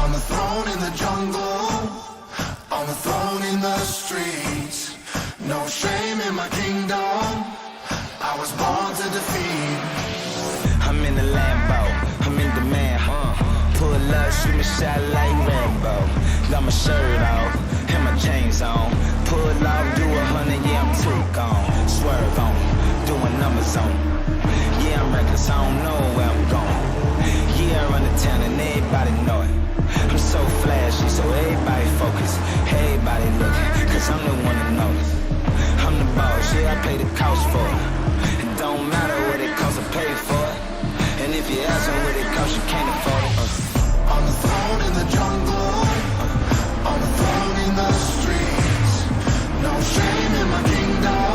On the throne in the jungle, on the throne in the streets. No shame in my kingdom, I was born to defeat. I'm in the Lambo, I'm in demand, pull up, shoot me shot like Rambo. Got my shirt off, and my chains on. Pull off, do 100, yeah, I'm too gone. Swerve on, doing numbers on. Yeah, I'm reckless, I don't know where I'm going. Yeah, I run the town and everybody know it. I'm so flashy, so everybody focus. Everybody looking, cause I'm the one that knows. I'm the boss, yeah, I pay the cost for it. It don't matter what it costs, I pay for it. And if you ask me what it costs, you can't afford it. On the throne in the jungle, on the throne in the streets. No shame in my kingdom,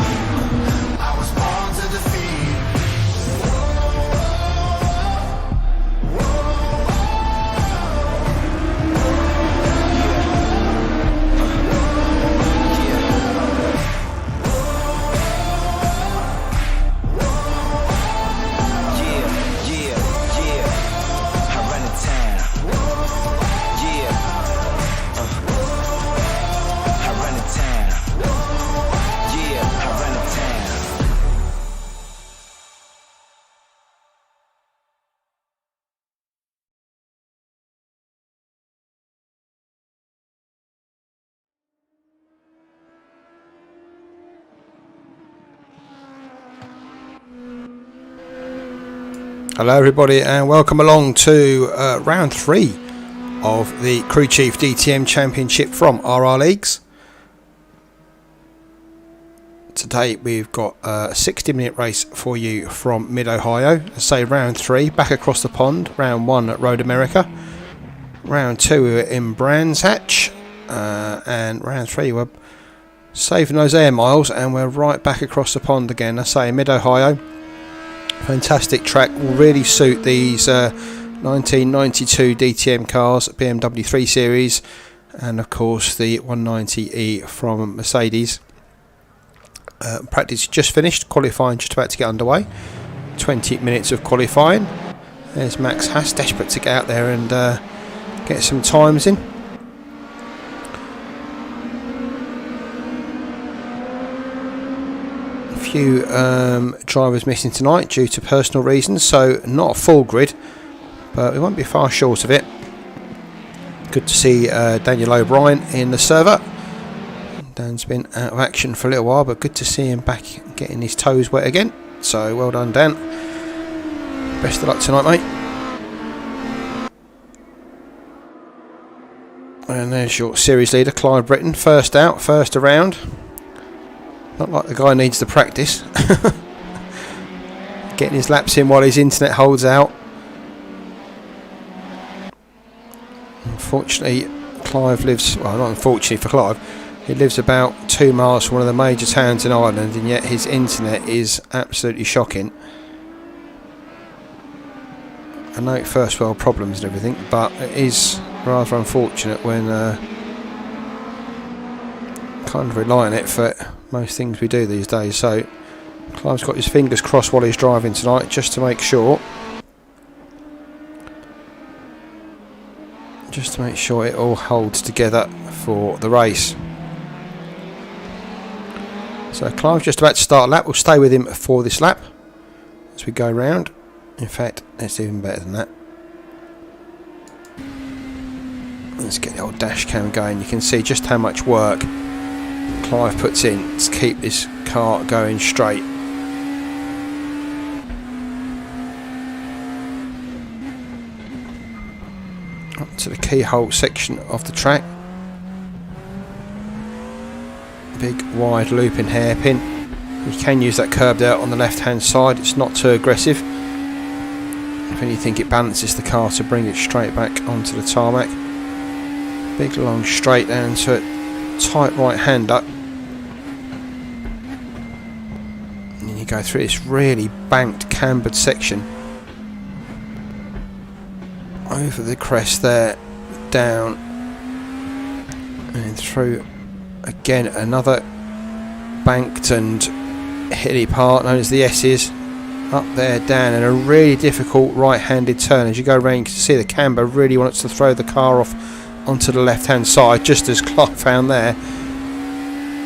I was born to defeat. Hello everybody and welcome along to round 3 of the Crew Chief DTM Championship from RR Leagues. Today we've got a 60-minute race for you from Mid-Ohio. I say round 3, back across the pond. Round 1 at Road America. Round 2 we were in Brands Hatch. And round 3 we're saving those air miles and we're right back across the pond again. I say Mid-Ohio. Fantastic track, will really suit these 1992 DTM cars, BMW 3 Series and of course the 190E from Mercedes. Practice just finished, qualifying just about to get underway. 20 minutes of qualifying. There's Max Haas, desperate to get out there and get some times in. Few drivers missing tonight due to personal reasons, so not a full grid, but we won't be far short of it. Good to see Daniel O'Brien in the server. Dan's been out of action for a little while, but good to see him back getting his toes wet again, so well done Dan. Best of luck tonight mate. And there's your series leader Clive Britton, first out, first around. Not like the guy needs the practice. Getting his laps in while his internet holds out. Unfortunately, Clive lives... Well, not unfortunately for Clive. He lives about 2 miles from one of the major towns in Ireland, and yet his internet is absolutely shocking. I know first world problems and everything, but it is rather unfortunate when kind of rely on it for most things we do these days. So Clive's got his fingers crossed while he's driving tonight, just to make sure it all holds together for the race. So Clive's just about to start a lap. We'll stay with him for this lap as we go round. In fact, it's even better than that. Let's get the old dash cam going. You can see just how much work Clive puts in to keep this car going straight. Up to the keyhole section of the track. Big wide looping hairpin. You can use that curb there on the left hand side, it's not too aggressive. If anything, it balances the car to bring it straight back onto the tarmac. Big long straight down to a tight right hander. And then you go through this really banked cambered section. Over the crest there, down and through again another banked and hilly part known as the S's. up there, down, and a really difficult right-handed turn. As you go around, you can see the camber really wants to throw the car off onto the left-hand side, just as Clark found there.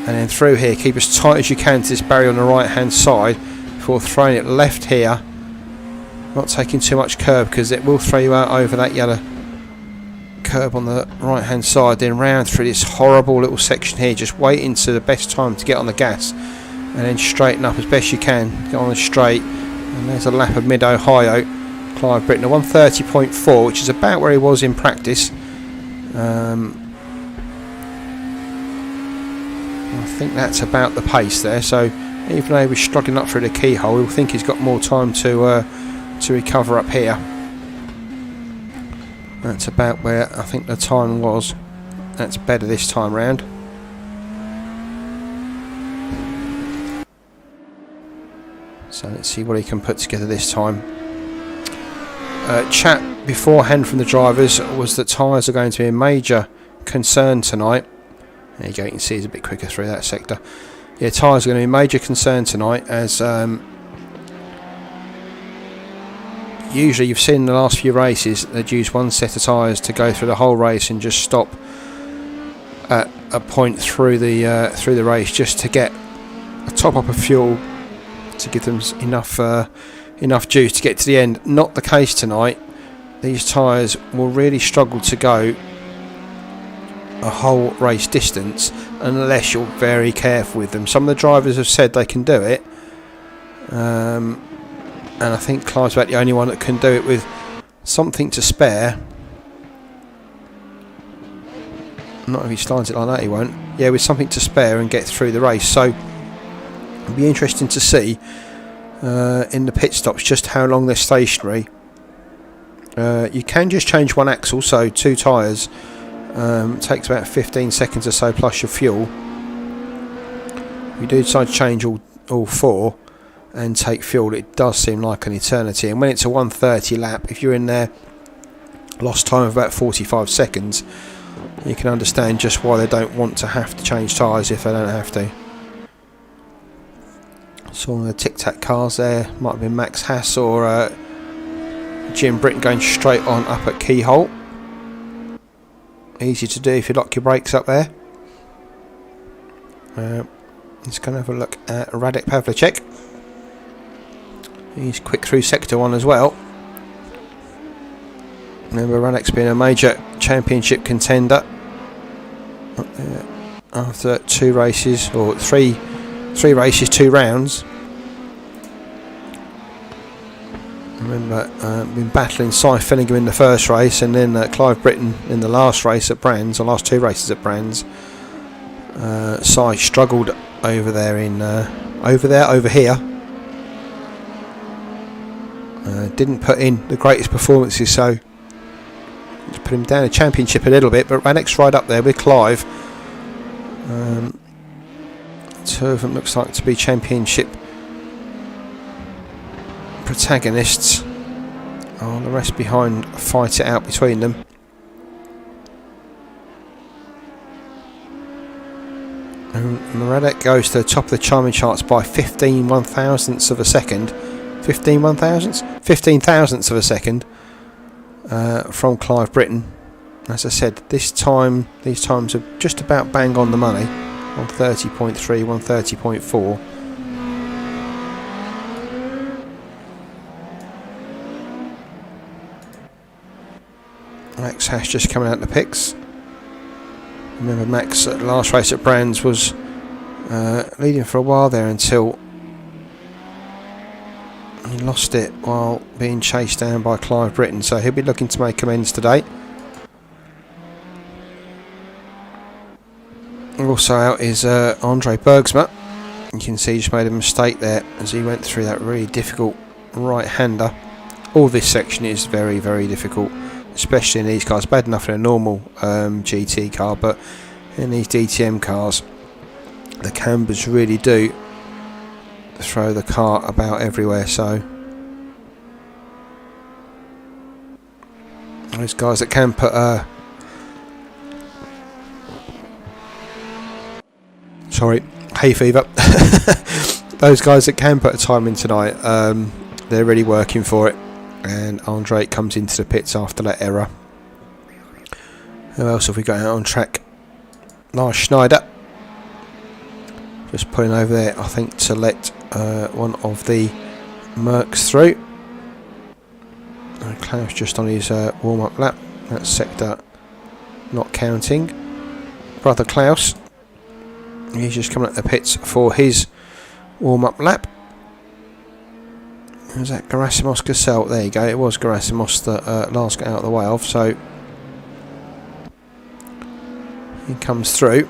And then through here, keep as tight as you can to this barrier on the right-hand side before throwing it left here. Not taking too much curb, because it will throw you out over that yellow curb on the right-hand side. Then round through this horrible little section here, just waiting to the best time to get on the gas. And then straighten up as best you can, get on the straight. And there's a lap of Mid-Ohio. Clive Britton, a 1:30.4, which is about where he was in practice. I think that's about the pace there. So even though he was struggling up through the keyhole, we'll think he's got more time to recover up here. That's about where I think the time was. That's better this time round. So let's see what he can put together this time. Chat beforehand from the drivers was that tyres are going to be a major concern tonight. There you go, you can see he's a bit quicker through that sector. Yeah, tyres are going to be a major concern tonight, as usually you've seen in the last few races they'd use one set of tyres to go through the whole race and just stop at a point through the race just to get a top up of fuel to give them enough juice to get to the end. Not the case tonight. These tyres will really struggle to go a whole race distance unless you're very careful with them. Some of the drivers have said they can do it, and I think Clive's about the only one that can do it with something to spare. Not if he slides it like that, he won't. Yeah, with something to spare and get through the race. So it'll be interesting to see in the pit stops just how long they're stationary. You can just change one axle, so two tyres. Takes about 15 seconds or so plus your fuel. If you do decide to change all four and take fuel, it does seem like an eternity. And when it's a 1:30 lap, if you're in there, lost time of about 45 seconds, you can understand just why they don't want to have to change tyres if they don't have to. Saw the Tic Tac cars there. Might have been Max Haas or Jim Britton going straight on up at Keyhole. Easy to do if you lock your brakes up there. Let's go and have a look at Radek Pavlicek. He's quick through sector 1 as well. Remember, Radek's been a major championship contender after 2 races, or three races, 2 rounds. Remember, been battling Cy Fillingham in the first race, and then Clive Britton in the last race at Brands, the last 2 races at Brands. Cy struggled over here. Didn't put in the greatest performances, so just put him down a championship a little bit. But Radek's right up there with Clive. 2 of them looks like to be championship protagonists. The rest behind fight it out between them. And Radek goes to the top of the timing charts by 15 one-thousandths of a second. 15 one-thousandths? 15 thousandths of a second from Clive Britton. As I said, these times are just about bang on the money. 1:30.3, 1:30.4. Max Haas just coming out the picks. Remember, Max at the last race at Brands was leading for a while there until he lost it while being chased down by Clive Britton, so he'll be looking to make amends today. Also out is Andre Bergsma. You can see he just made a mistake there as he went through that really difficult right-hander. All this section is very, very difficult, especially in these cars. Bad enough in a normal GT car, but in these DTM cars, the cambers really do throw the car about everywhere. So those guys that can put hay fever. Those guys that can put a time in tonight they're really working for it. And Andre comes into the pits after that error. Who else have we got out on track? Lars Schneider. Just pulling over there, I think, to let one of the MERCs through. And Klaus just on his warm-up lap. That sector not counting. Brother Klaus, he's just coming up the pits for his warm-up lap. Was that Gerasimos Cassel? There you go, it was Gerasimos that Lars got out of the way of, so he comes through.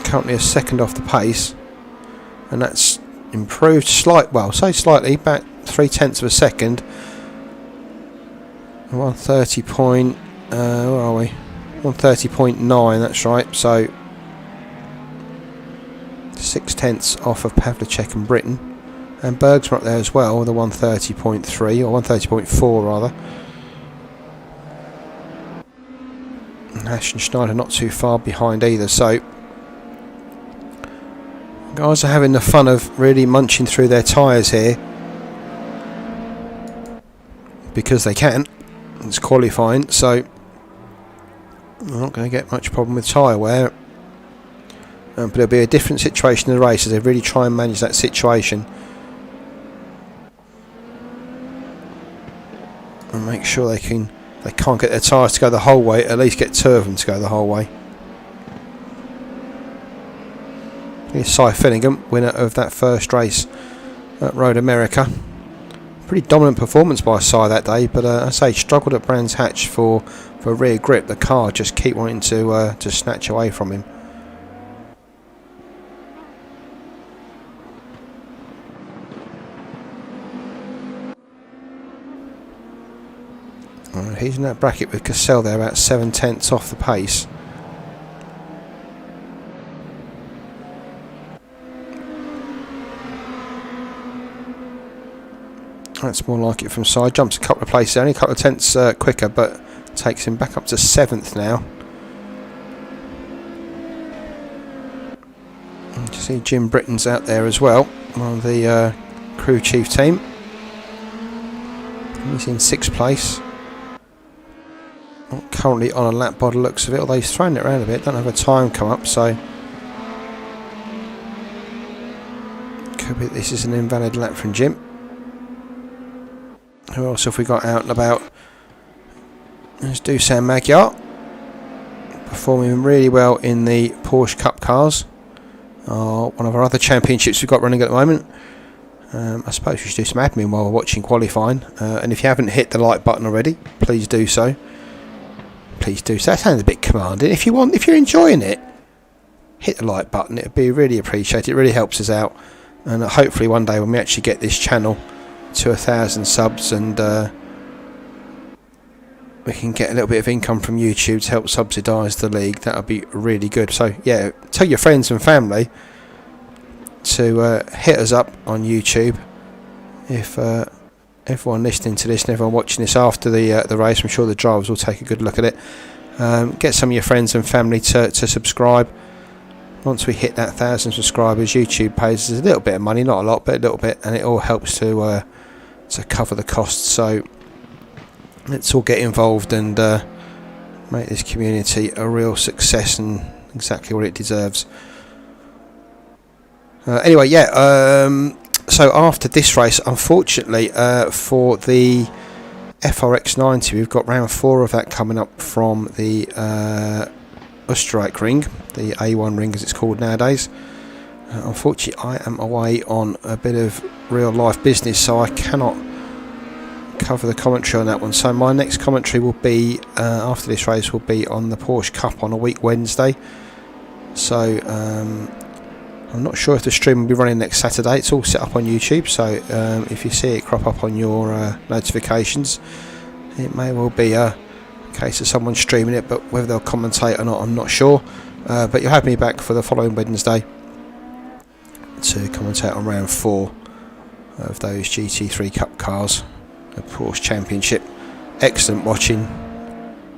Currently a second off the pace, and that's improved slightly, back 0.3 of a second. 130 point, where are we? 130.9, that's right, so 0.6 off of Pavlicek and Britain. And Berg's up there as well, the 130.3 or 130.4 rather. Nash and Schneider not too far behind either, so guys are having the fun of really munching through their tyres here because they can. It's qualifying, so we're not going to get much problem with tyre wear. But it'll be a different situation in the race as they really try and manage that situation and make sure they can't get their tyres to go the whole way, at least get two of them to go the whole way. Here's Cy Finnegan, winner of that first race at Road America. Pretty dominant performance by Cy that day, but I say struggled at Brands Hatch for rear grip. The car just keep wanting to snatch away from him. He's in that bracket with Cassel there, about 0.7 off the pace. That's more like it from side. Jumps a couple of places, only a couple of tenths quicker, but takes him back up to 7th now. And you see Jim Britton's out there as well, one of the crew chief team. He's in 6th place. Not currently on a lap by the looks of it, although he's thrown it around a bit. Don't have a time come up, so could be this is an invalid lap from Jim. Who else have we got out and about? There's Dusan Magyar, performing really well in the Porsche Cup cars. One of our other championships we've got running at the moment. I suppose we should do some admin while we're watching qualifying. And if you haven't hit the like button already, please do so. Please do so. That sounds a bit commanding. If you're enjoying it, hit the like button. It'd be really appreciated. It really helps us out. And hopefully one day when we actually get this channel to 1,000 subs and we can get a little bit of income from YouTube to help subsidise the league, that would be really good. So yeah, tell your friends and family to hit us up on YouTube. If everyone listening to this and everyone watching this after the race, I'm sure the drivers will take a good look at it. Get some of your friends and family to subscribe. Once we hit that 1,000 subscribers, YouTube pays us a little bit of money, not a lot, but a little bit, and it all helps to cover the costs. So let's all get involved and make this community a real success and exactly what it deserves. Anyway, yeah. So after this race, unfortunately, for the FRX90, we've got round 4 of that coming up from the Oostenrijk ring, the A1 ring as it's called nowadays. Unfortunately, I am away on a bit of real life business, so I cannot cover the commentary on that one. So my next commentary will be, after this race, will be on the Porsche Cup on a week Wednesday. So I'm not sure if the stream will be running next Saturday. It's all set up on YouTube, so if you see it crop up on your notifications, it may well be a case of someone streaming it, but whether they'll commentate or not, I'm not sure. But you'll have me back for the following Wednesday to commentate on round 4 of those GT3 Cup cars, the Porsche Championship. Excellent watching.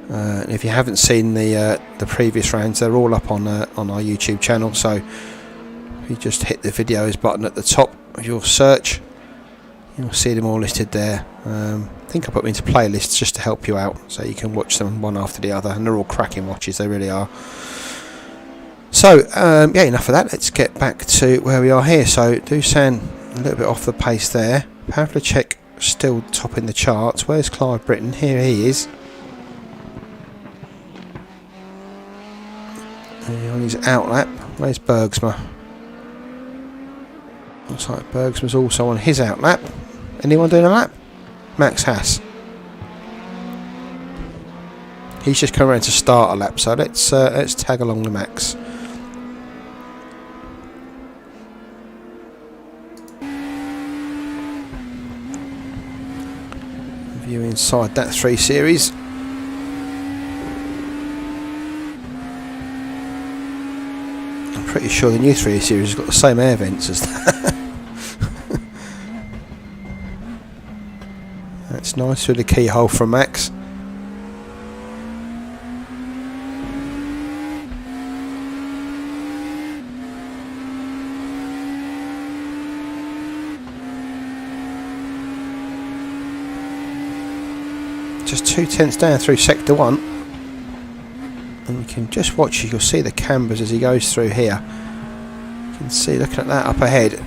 And if you haven't seen the previous rounds, they're all up on our YouTube channel. So if you just hit the videos button at the top of your search, You'll see them all listed there. I think I put them into playlists just to help you out, so you can watch them one after the other, and they're all cracking watches, they really are. So, yeah, enough of that. Let's get back to where we are here. So, Dusan a little bit off the pace there. Pavlicek still topping the charts. Where's Clive Britton? Here he is. On his outlap. Where's Bergsma? Looks like Bergsma's also on his outlap. Anyone doing a lap? Max Haas. He's just come around to start a lap, so let's tag along to Max. View inside that 3 Series. I'm pretty sure the new 3 Series has got the same air vents as that. That's nice with the keyhole from Max. Just 2/10 down through sector 1, and you can just watch. You'll see the cambers as he goes through here. You can see, looking at that up ahead,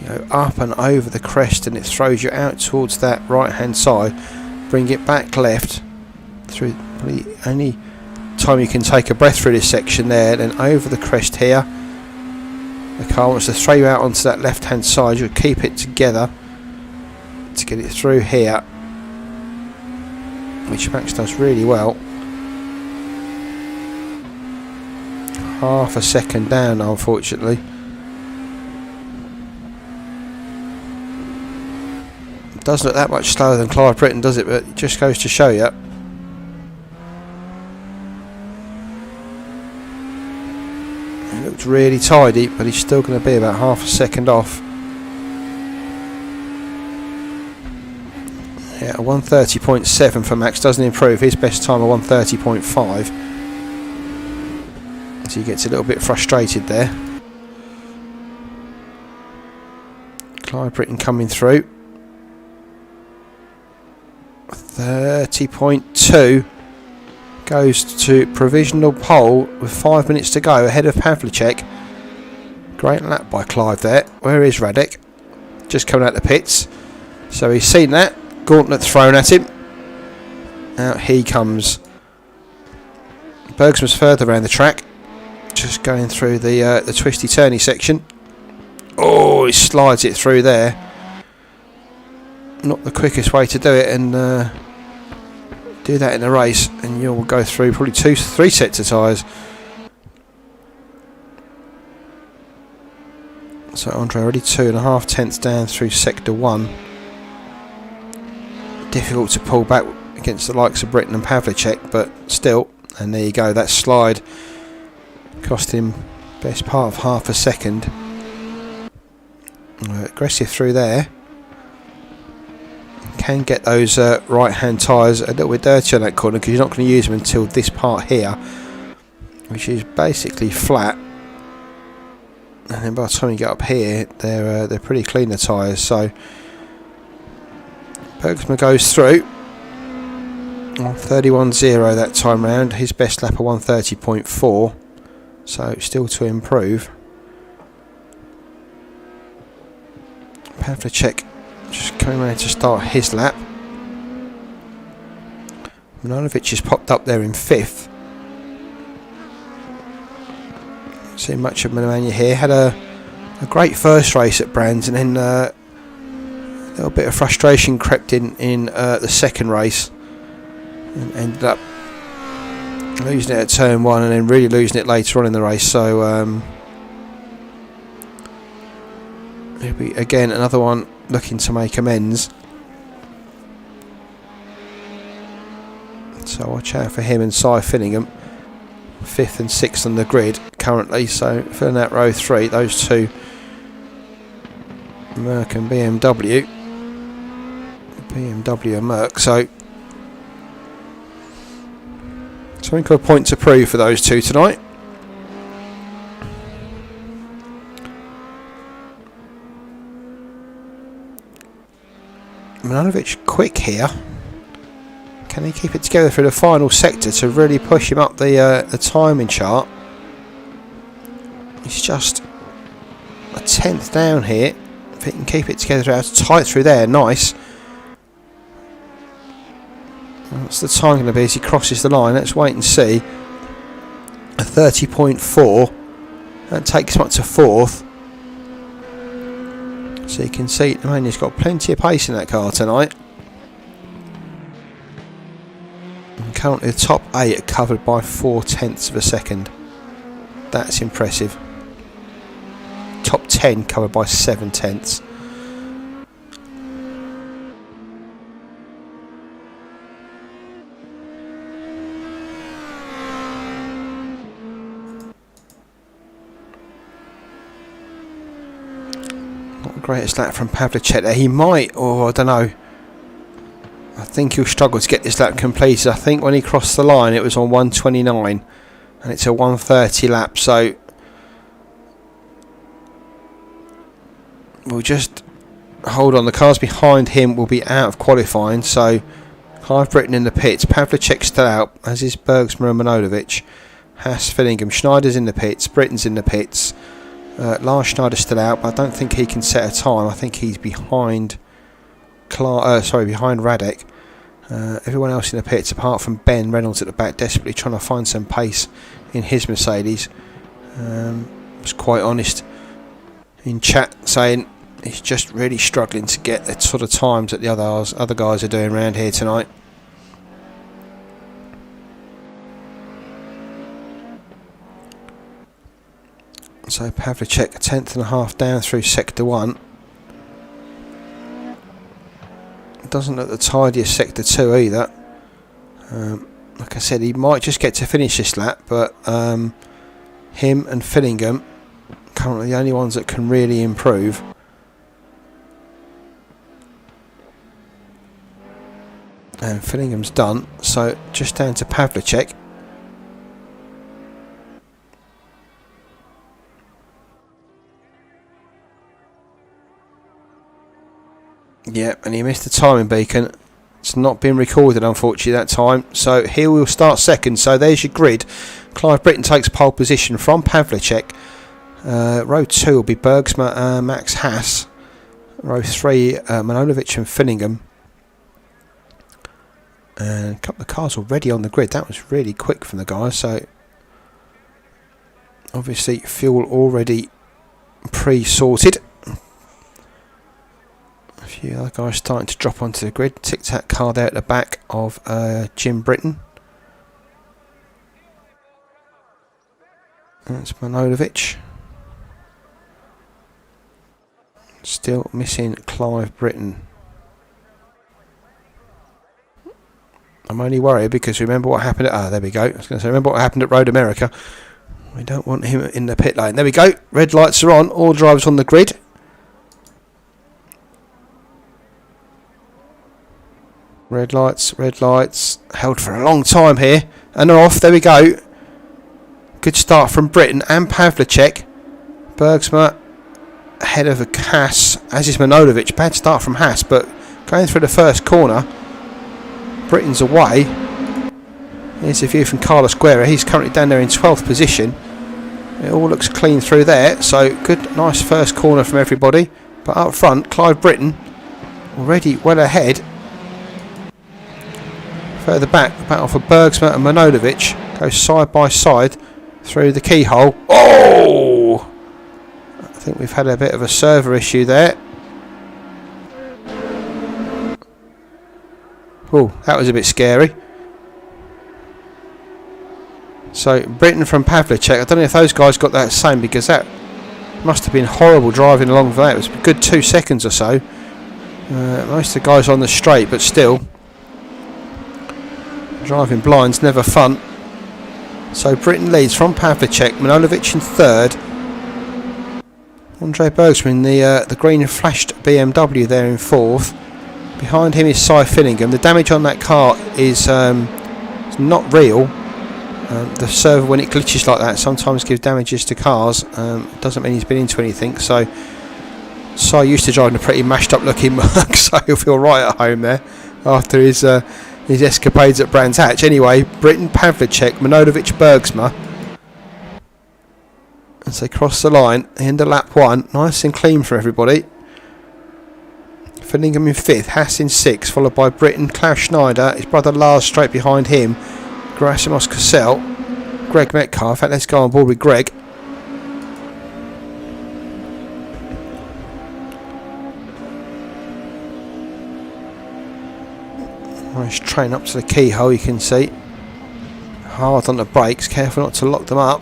you know, up and over the crest, and it throws you out towards that right hand side. Bring it back left through. Probably only time you can take a breath through this section there. Then over the crest here. The car wants to throw you out onto that left hand side. You'll keep it together to get it through here, which Max does really well. Half a second down, unfortunately. It doesn't look that much slower than Clive Britton, does it? But it just goes to show you. It looks really tidy, but he's still going to be about half a second off. Yeah, a 1:30.7 for Max doesn't improve. His best time a 1:30.5. So he gets a little bit frustrated there. Clive Britton coming through. 30.2 goes to provisional pole with 5 minutes to go ahead of Pavlicek. Great lap by Clive there. Where is Radek? Just coming out the pits. So he's seen that. Gauntlet thrown at him. Out he comes. Bergsman's further around the track. Just going through the twisty turny section. Oh, he slides it through there. Not the quickest way to do it, and do that in a race, and you'll go through probably 2-3 sets of tyres. So Andre already 2.5 tenths down through sector 1. Difficult to pull back against the likes of Britton and Pavlicek, but still. And there you go, that slide cost him best part of half a second. Aggressive through there. Can get those right hand tyres a little bit dirty on that corner, because you're not going to use them until this part here, which is basically flat. And then by the time you get up here, they're pretty clean, the tyres. So Bergsma goes through on 31.0 that time round. His best lap of 1:30.4, so still to improve. Pavlicek just coming around to start his lap. Milanovic has popped up there in 5th. See much of Milanovic here. Had a great first race at Brands, and then a little bit of frustration crept in the second race, and ended up losing it at turn 1, and then really losing it later on in the race. So it'll be again another one looking to make amends. So watch out for him and Cy Finningham, 5th and 6th on the grid currently. So filling out row 3, those two, MERC and BMW and MERC. So something of a point to prove for those two tonight. Milanovic quick here. Can he keep it together for the final sector to really push him up the timing chart? He's just a tenth down here. If he can keep it together, out tight through there, nice. What's the time going to be as he crosses the line? Let's wait and see. A 30.4. That takes him up to fourth. So you can see, I mean, he's got plenty of pace in that car tonight. And currently the top 8 are covered by 0.4 of a second. That's impressive. Top 10 covered by 0.7. Not the greatest lap from Pavlicek there. He might, or I don't know. I think he'll struggle to get this lap completed. I think when he crossed the line it was on 1:29 and it's a 1:30 lap, so we'll just hold on. The cars behind him will be out of qualifying, so Clive Britton in the pits. Pavlicek still out, as is Bergsma and Manojlovic. Haas, Fillingham, Schneider's in the pits, Britton's in the pits. Lars Schneider's still out, but I don't think he can set a time. I think he's behind behind Radek. Everyone else in the pits, apart from Ben Reynolds at the back, desperately trying to find some pace in his Mercedes. Was quite honest in chat, saying he's just really struggling to get the sort of times that the other guys are doing around here tonight. So Pavlicek a 10.5 down through sector 1. Doesn't look the tidiest sector 2 either. Like I said, he might just get to finish this lap, but him and Fillingham currently the only ones that can really improve. And Fillingham's done, so just down to Pavlicek. Yep, and he missed the timing beacon. It's not been recorded, unfortunately, that time. So here we'll start second. So there's your grid. Clive Britton takes pole position from Pavlicek. Row 2 will be Bergsma, Max Haas. Row 3, Manojlovic and Fillingham. And a couple of cars already on the grid. That was really quick from the guys. So obviously fuel already pre-sorted. A few other guys starting to drop onto the grid. Tic Tac car there at the back of Jim Britton. That's Manojlovic. Still missing Clive Britton. I'm only worried because remember what happened at... there we go. I was going to say, remember what happened at Road America. We don't want him in the pit lane. There we go. Red lights are on. All drivers on the grid. Red lights. Held for a long time here. And they're off. There we go. Good start from Britton and Pavlicek. Bergsma ahead of a Haas, as is Manojlovic. Bad start from Haas, but going through the first corner, Britton's away. Here's a view from Carlos Guerra. He's currently down there in 12th position. It all looks clean through there, so good, nice first corner from everybody. But up front, Clive Britton already well ahead. Further back, the battle for Bergsma and Manojlovic goes side by side through the keyhole. Oh! I think we've had a bit of a server issue there. Oh, that was a bit scary. So, Britton from Pavlicek. I don't know if those guys got that same, because that must have been horrible driving along for that. It was a good 2 seconds or so. Most of the guys on the straight, but still. Driving blind's never fun. So Britton leads from Pavlicek, Manojlovic in third. Andre Bergsma in the green flashed BMW there in fourth. Behind him is Cy Fillingham. The damage on that car is not real. The server, when it glitches like that, sometimes gives damages to cars. It doesn't mean he's been into anything. So So used to driving a pretty mashed up looking Merc, so he'll feel right at home there after his escapades at Brands Hatch. Anyway, Britain, Pavlicek, Manojlovic, Bergsma. As they cross the line, the end of lap 1, nice and clean for everybody. Fillingham in 5th, Haas in 6th, followed by Britain, Klaus Schneider, his brother Lars straight behind him, Gerasimos Cassell, Greg Metcalf. In fact, let's go on board with Greg. Nice train up to the keyhole, you can see. Hard on the brakes, careful not to lock them up.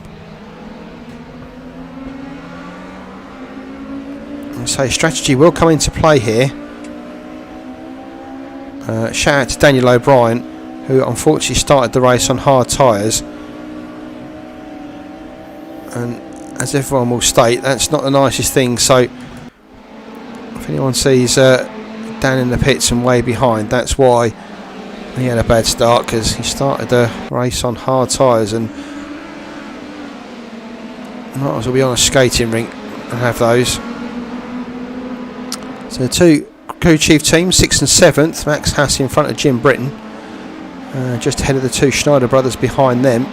So strategy will come into play here. Shout out to Daniel O'Brien, who unfortunately started the race on hard tyres, and as everyone will state, that's not the nicest thing. So if anyone sees Dan in the pits and way behind, that's why he had a bad start, because he started the race on hard tyres, and might as well be on a skating rink and have those. So the two crew chief teams, 6th and 7th, Max Haas in front of Jim Britton, just ahead of the two Schneider brothers behind them.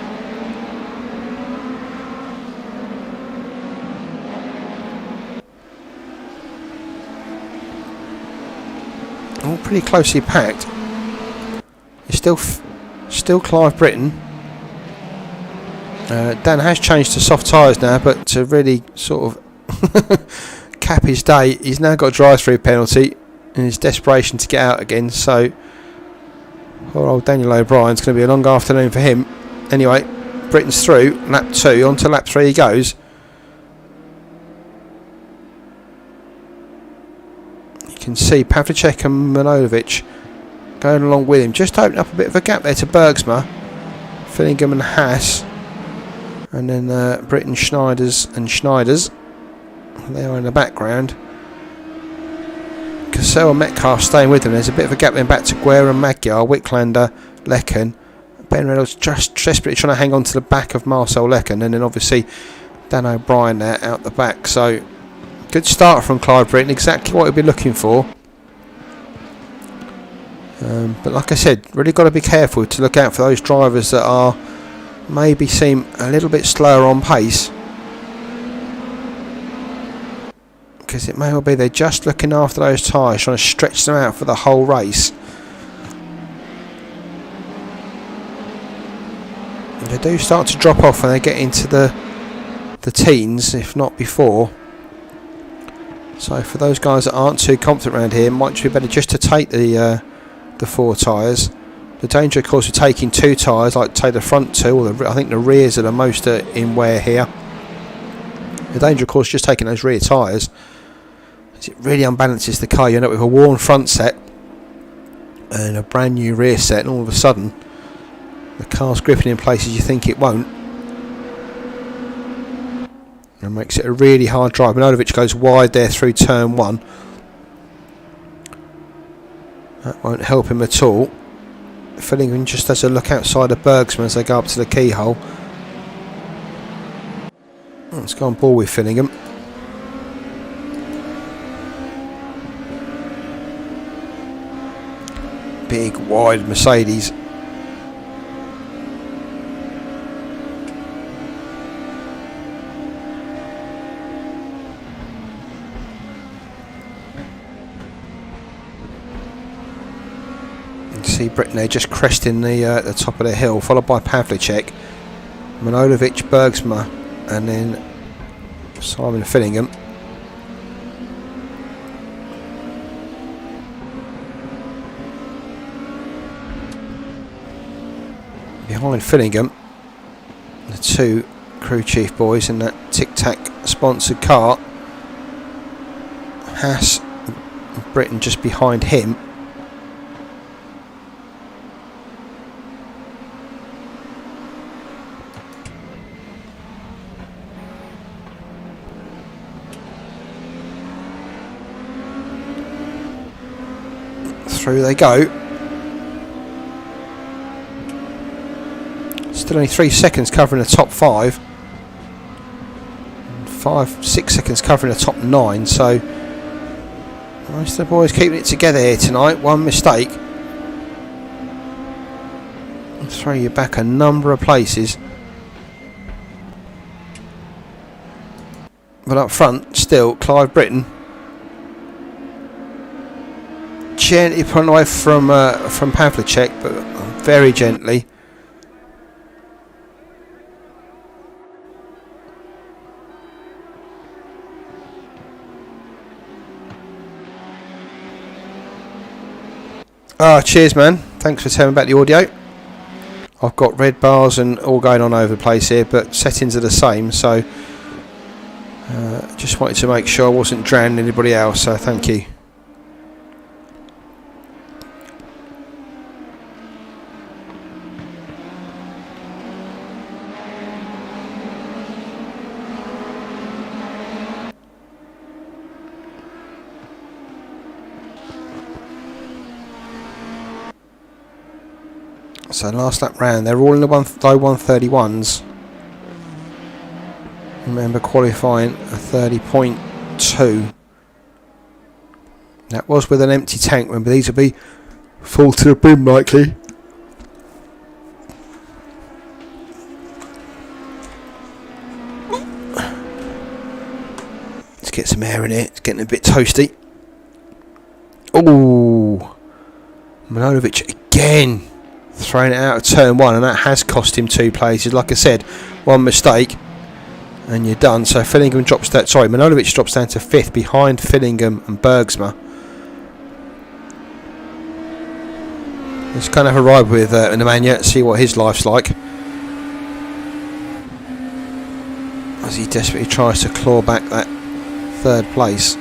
All pretty closely packed. It's still Clive Britton. Dan has changed to soft tyres now, but to really sort of cap his day, he's now got a drive-through penalty in his desperation to get out again. So poor old Daniel O'Brien's going to be a long afternoon for him. Anyway, Britton's through lap 2, on to lap 3 he goes. You can see Pavlicek and Manojlovic going along with him, just opening up a bit of a gap there to Bergsma, Fillingham and Haas, and then Britton, Schneiders, they are in the background. Cassell and Metcalf staying with them. There's a bit of a gap then back to Guerra and Magyar, Wicklander, Lecken. Ben Reynolds just desperately trying to hang on to the back of Marcel Lecken, and then obviously Dan O'Brien there out the back. So good start from Clive Britton, exactly what we'll be looking for. But like I said, really got to be careful to look out for those drivers that are maybe seem a little bit slower on pace, because it may well be they're just looking after those tyres, trying to stretch them out for the whole race. And they do start to drop off when they get into the teens, if not before. So for those guys that aren't too confident around here, it might be better just to take the 4 tyres. The danger, of course, of taking 2 tyres, like take the front 2, or I think the rears are the most in wear here. The danger, of course, just taking those rear tyres, it really unbalances the car. You end up with a worn front set and a brand new rear set, and all of a sudden the car's gripping in places you think it won't, and makes it a really hard drive. Manojlovic goes wide there through turn 1. That won't help him at all. Fillingham just has a look outside of Bergsma as they go up to the keyhole. Let's go on board with Fillingham. Big wide Mercedes. You see Britton there just cresting the top of the hill, followed by Pavlicek, Manojlovic, Bergsma, and then Simon Fillingham. Behind Fillingham, the 2 crew chief boys in that Tic Tac sponsored car. Haas and Britton just behind him. Through they go. Still only 3 seconds covering the top 5. 5-6 seconds covering the top 9. So Most of the boys keeping it together here tonight. One mistake, I'll throw you back a number of places. But up front, still, Clive Britton. Gently pulling away from Pavlicek, but very gently. Cheers, man. Thanks for telling me about the audio. I've got red bars and all going on over the place here, but settings are the same, so just wanted to make sure I wasn't drowning anybody else, so thank you. So last lap round, they're all in the low 131s. Remember qualifying a 30.2. That was with an empty tank. Remember, these will be full to the brim likely. Let's get some air in here. It's getting a bit toasty. Oh, Manojlovic again. Throwing it out of turn one, and that has cost him 2 places. Like I said, one mistake and you're done. So Fillingham drops down. Sorry, Manojlovic drops down to 5th behind Fillingham and Bergsma. Let's kind of have a ride with Nemanja, see what his life's like as he desperately tries to claw back that 3rd place.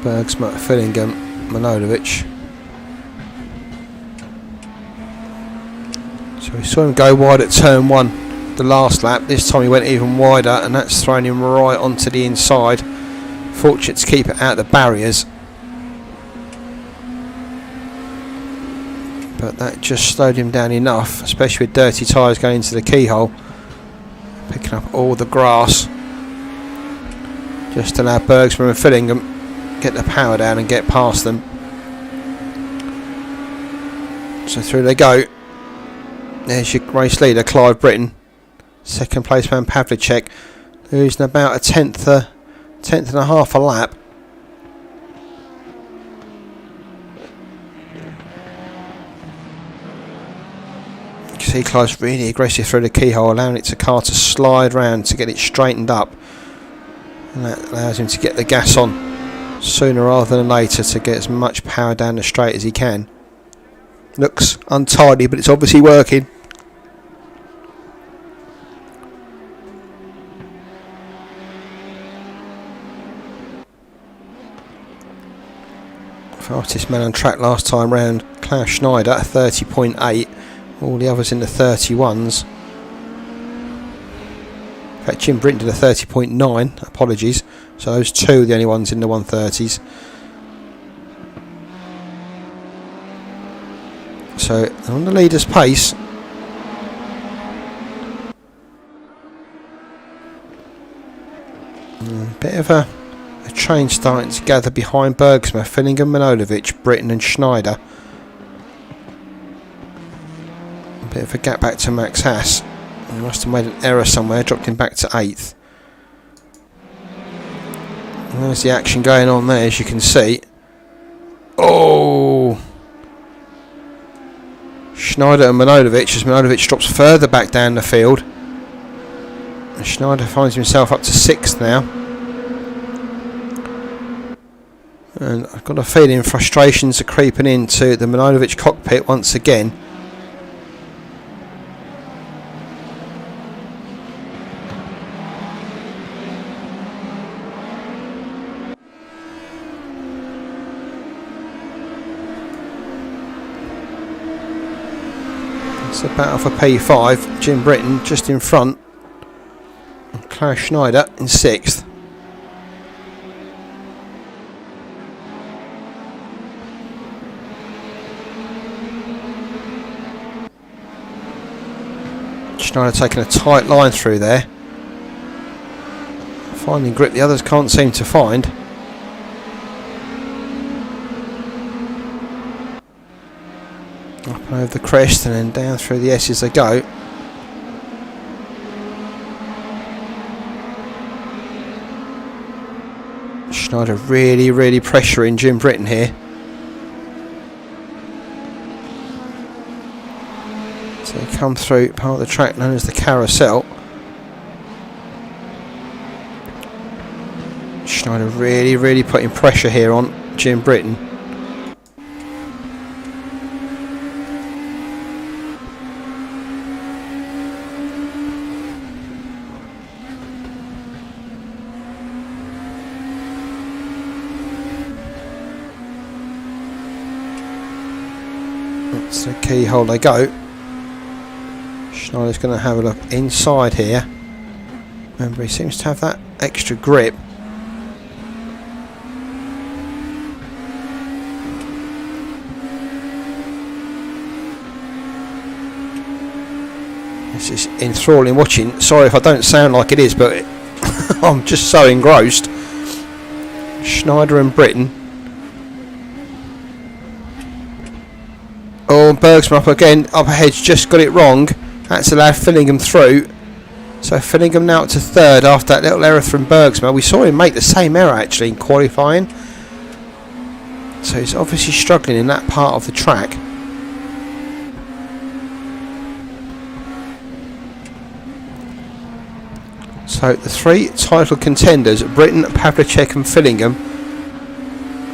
Bergsma, Fillingham, Manojlovic. So we saw him go wide at turn 1 the last lap. This time he went even wider, and that's thrown him right onto the inside. Fortunate to keep it out of the barriers, but that just slowed him down enough, especially with dirty tyres going into the keyhole, picking up all the grass, just to allow Bergsma and Fillingham get the power down and get past them. So through they go. There's your race leader, Clive Britton. 2nd place man Pavlicek, losing about a tenth and a half a lap. You can see Clive's really aggressive through the keyhole, allowing its car to slide round to get it straightened up, and that allows him to get the gas on sooner rather than later to get as much power down the straight as he can. Looks untidy, but it's obviously working. Fastest man on track last time round, Klaus Schneider, 30.8. All the others in the 31s. In fact, Jim Britton did a 30.9. Apologies. So those 2 are the only ones in the 130s. So on the leader's pace. Bit of a train starting to gather behind Bergsma, Fillingham, Manojlovic, Britton and Schneider. A bit of a gap back to Max Haas. He must have made an error somewhere, dropped him back to 8th. And there's the action going on there, as you can see. Oh! Schneider and Manojlovic, as Manojlovic drops further back down the field. And Schneider finds himself up to 6th now. And I've got a feeling frustrations are creeping into the Manojlovic cockpit once again. It's a battle for P5. Jim Britton just in front. Klaus Schneider in 6th. Schneider taking a tight line through there. Finding grip the others can't seem to find. Up and over the crest and then down through the S's they go. Schneider really pressuring Jim Britton here. So they come through part of the track known as the carousel. Schneider really putting pressure here on Jim Britton. That's the keyhole they go. Schneider's going to have a look inside here. Remember, he seems to have that extra grip. This is enthralling watching. Sorry if I don't sound like it is, but I'm just so engrossed. Schneider and Britton. Oh, and Bergsma up again. Up ahead's just got it wrong. That's allowed Fillingham through. So Fillingham now up to 3rd after that little error from Bergsma. We saw him make the same error actually in qualifying. So he's obviously struggling in that part of the track. So the 3 title contenders, Britton, Pavlicek and Fillingham,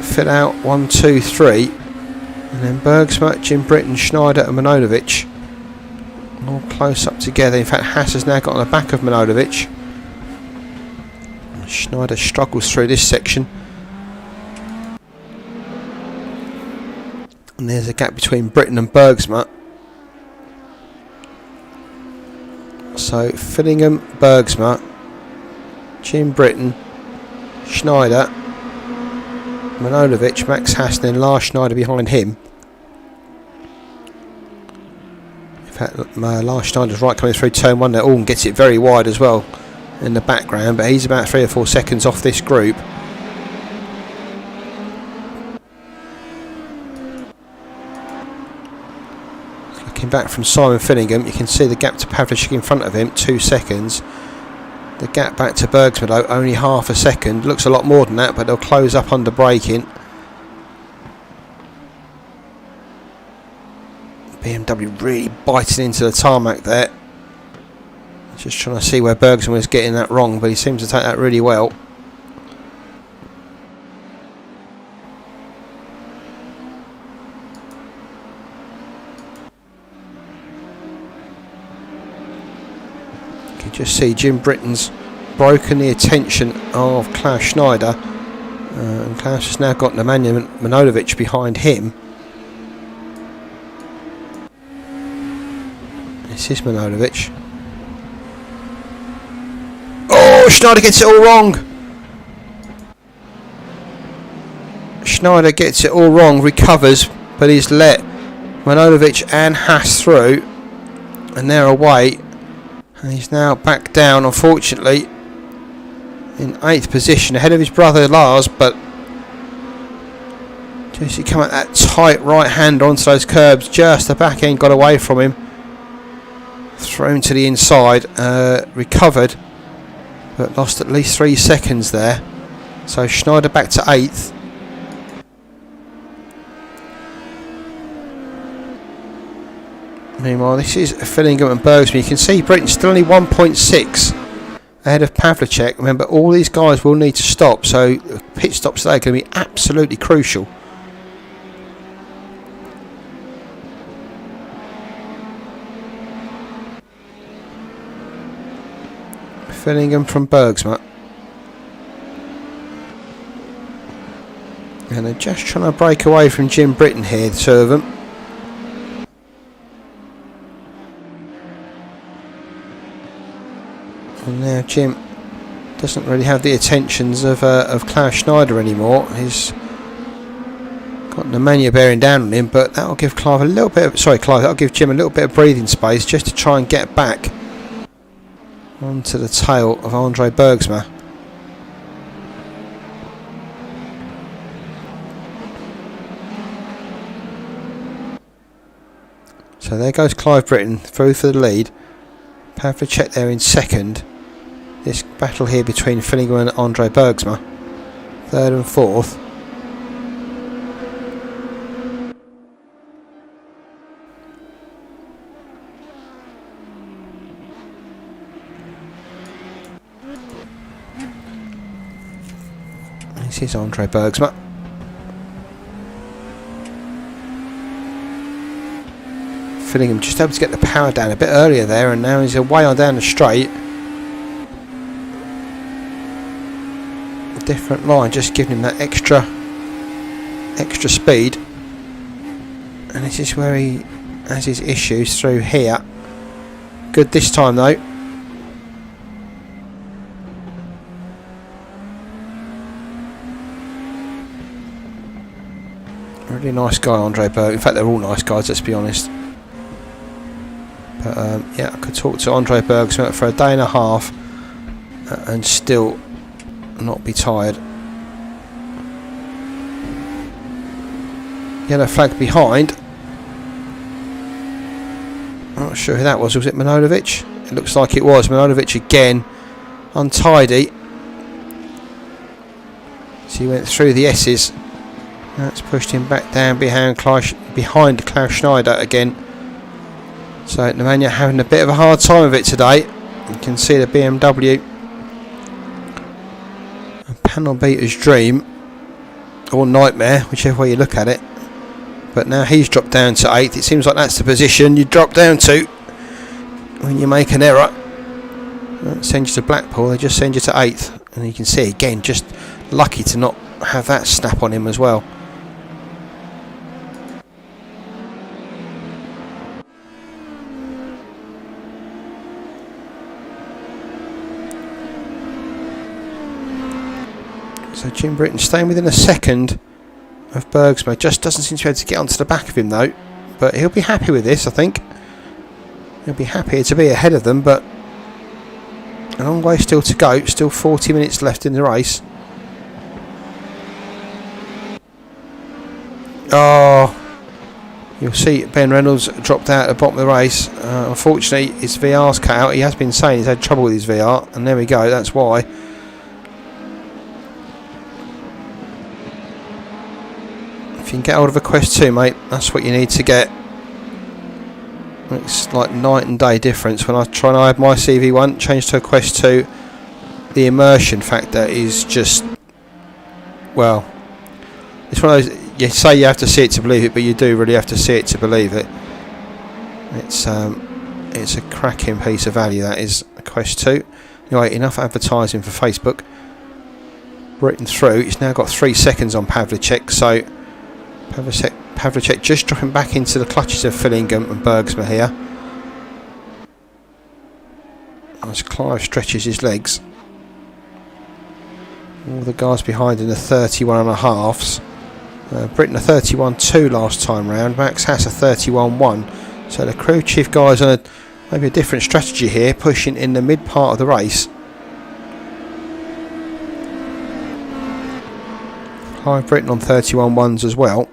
fill out 1, 2, 3. And then Bergsma, Jim Britton, Schneider and Manojlovic all close up together. In fact, Haas has now got on the back of Manojlovic. Schneider struggles through this section. And there's a gap between Britton and Bergsma. So Fillingham, Bergsma, Jim Britton, Schneider, Manojlovic, Max Haas, and then Lars Schneider behind him. In fact, Lars Schneider's right coming through turn 1 there. Orn gets it very wide as well in the background, but he's about 3 or 4 seconds off this group. Looking back from Simon Fillingham, you can see the gap to Pavlicek in front of him, 2 seconds. The gap back to Bergsma though, only half a second. Looks a lot more than that, but they'll close up under braking. BMW really biting into the tarmac there. Just trying to see where Bergsma was getting that wrong, but he seems to take that really well. You can just see Jim Britton's broken the attention of Klaus Schneider, and Klaus has now got Nemanja Manojlovic behind him. This is Manojlovic. Oh, Schneider gets it all wrong. Schneider gets it all wrong, recovers, but he's let Manojlovic and Haas through, and they're away. And he's now back down, unfortunately, in 8th position, ahead of his brother Lars, but just he come at that tight right hand onto those curbs, just the back end got away from him. Thrown to the inside, recovered, but lost at least 3 seconds there. So Schneider back to 8th. Meanwhile, this is Fillingham and Bergsma. You can see Britton's still only 1.6 ahead of Pavlicek. Remember, all these guys will need to stop, so pit stops today are going to be absolutely crucial. Fillingham from Bergsma. And they're just trying to break away from Jim Britton here, the 2 of them. And now Jim doesn't really have the attentions of Klaus Schneider anymore. He's got Nemanja bearing down on him, but that'll give Clive a little bit of, that'll give Jim a little bit of breathing space just to try and get back onto the tail of Andre Bergsma. So there goes Clive Britton through for the lead. Pavlicek there in second. This battle here between Fillingham and Andre Bergsma, third and fourth. This is Andre Bergsma. Fillingham just able to get the power down a bit earlier there, and now he's away on down the straight. A different line, just giving him that extra speed. And this is where he has his issues through here. Good this time though. Really nice guy, Andre Berg. In fact, they're all nice guys, let's be honest. But yeah, I could talk to Andre Bergsma for a day and a half and still not be tired. Yellow flag behind. I'm not sure who that was. Was it Manojlovic? It looks like it was. Manojlovic again. Untidy. So he went through the S's. That's pushed him back down behind Klaus Schneider again. So Nemanja having a bit of a hard time of it today. You can see the BMW. A panel beater's dream. Or nightmare, whichever way you look at it. But now he's dropped down to 8th. It seems like that's the position you drop down to when you make an error. They don't send you to Blackpool, they just send you to 8th. And you can see again, just lucky to not have that snap on him as well. So Jim Britton staying within a second of Bergsma. Just doesn't seem to be able to get onto the back of him though. But he'll be happy with this, I think. He'll be happy to be ahead of them, but a long way still to go. Still 40 minutes left in the race. Oh, you'll see Ben Reynolds dropped out at the bottom of the race. Unfortunately, his VR's cut out. He has been saying he's had trouble with his VR, and there we go. That's why. If you can get hold of a Quest 2, mate, that's what you need to get. It's like night and day difference. When I try and hide my CV1, change to a Quest 2, the immersion factor is just, well, it's one of those, you say you have to see it to believe it, but you do really have to see it to believe it. It's a cracking piece of value, that is, a Quest 2. Anyway, enough advertising for Facebook. Written through, it's now got 3 seconds on Pavlicek, so Pavlicek just dropping back into the clutches of Fillingham and Bergsma here. As Clive stretches his legs. All the guys behind in the 31.5s. Britton a 31.2 last time round. Max Haas a 31.1. So the crew chief guys on maybe a different strategy here, pushing in the mid part of the race. Clive Britton on 31.1s as well.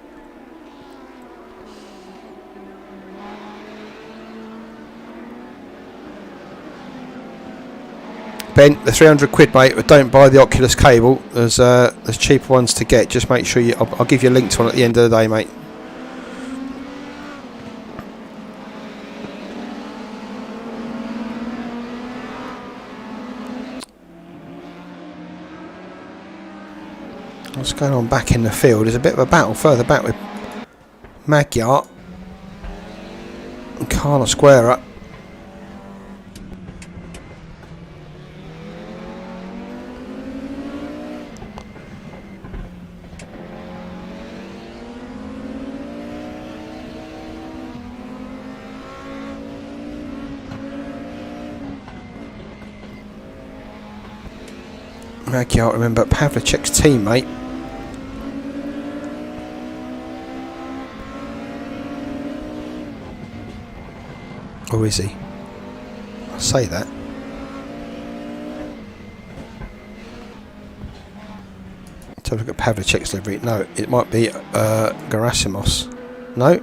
Ben, the 300 quid, mate, but don't buy the Oculus cable. There's cheaper ones to get. Just make sure I'll give you a link to one at the end of the day, mate. What's going on back in the field? There's a bit of a battle further back with Magyar and Carlos Guerra. I can't remember Pavlicek's teammate. Or is he? I'll say that. Let's have a look at Pavlicek's livery. No, it might be Gerasimos. No,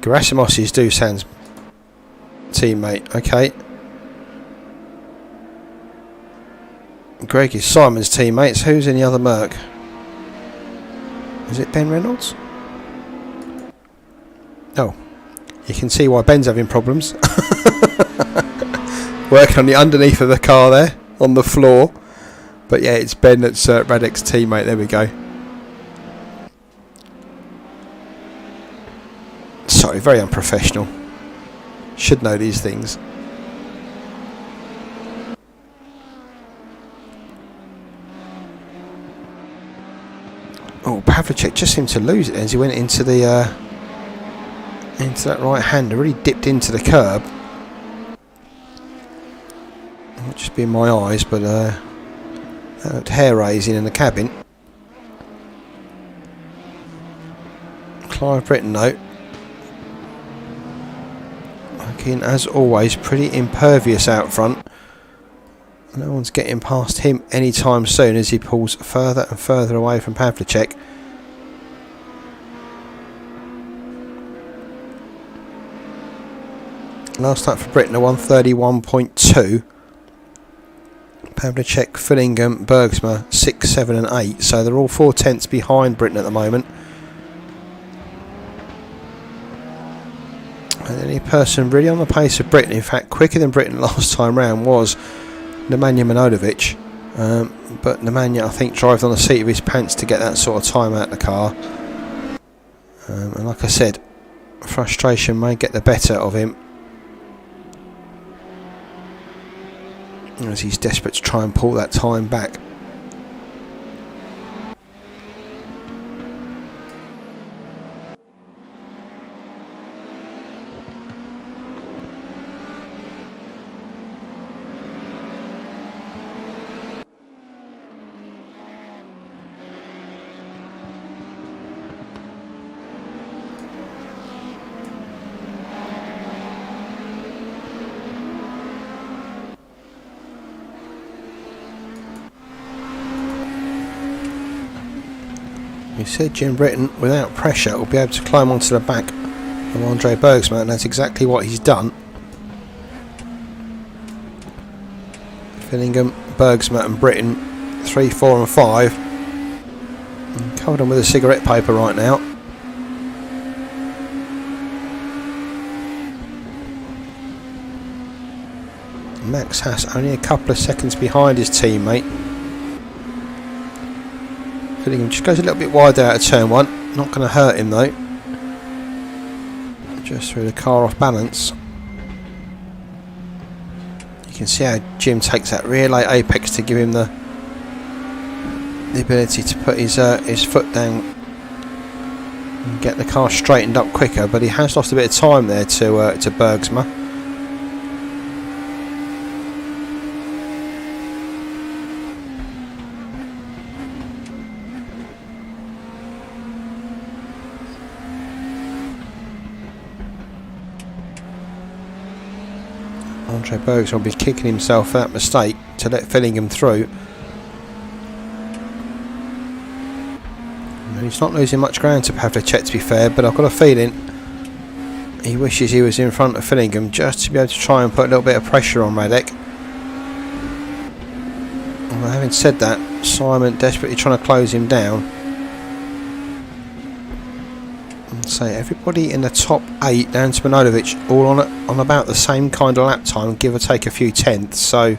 Gerasimos is Dusan's teammate. Okay. Greg is Simon's teammates. Who's in the other Merc? Is it Ben Reynolds? Oh, you can see why Ben's having problems. Working on the underneath of the car there, on the floor. But yeah, it's Ben that's Radek's teammate. There we go. Sorry, very unprofessional. Should know these things. Oh, Pavlicek just seemed to lose it as he went into the into that right hander. Really dipped into the curb. Might just be in my eyes, but that looked hair raising in the cabin. Clive Britton, though, looking as always pretty impervious out front. No one's getting past him anytime soon as he pulls further and further away from Pavlicek. Last time for Britain, a 131.2. Pavlicek, Fillingham, Bergsma 6, 7 and 8. So they're all 4/10 behind Britain at the moment. And the only person really on the pace of Britain, in fact quicker than Britain last time round, was Nemanja Manojlovic, but Nemanja I think drove on the seat of his pants to get that sort of time out of the car, and like I said, frustration may get the better of him as he's desperate to try and pull that time back. He said Jim Britton, without pressure, will be able to climb onto the back of Andre Bergsma, and that's exactly what he's done. Fillingham, Bergsma and Britton, 3, 4 and 5. And covered on with a cigarette paper right now. Max Haas only a couple of seconds behind his teammate. Fillingham just goes a little bit wider out of turn 1. Not going to hurt him though. Just threw the car off balance. You can see how Jim takes that rear late apex to give him the ability to put his foot down and get the car straightened up quicker. But he has lost a bit of time there to Bergsma. Andre Bergsma will be kicking himself for that mistake to let Fillingham through. And he's not losing much ground to Pavlicek, to be fair, but I've got a feeling he wishes he was in front of Fillingham just to be able to try and put a little bit of pressure on Radek. Well, having said that, Simon desperately trying to close him down. So everybody in the top 8 down to Manojlovic all on about the same kind of lap time, give or take a few tenths. So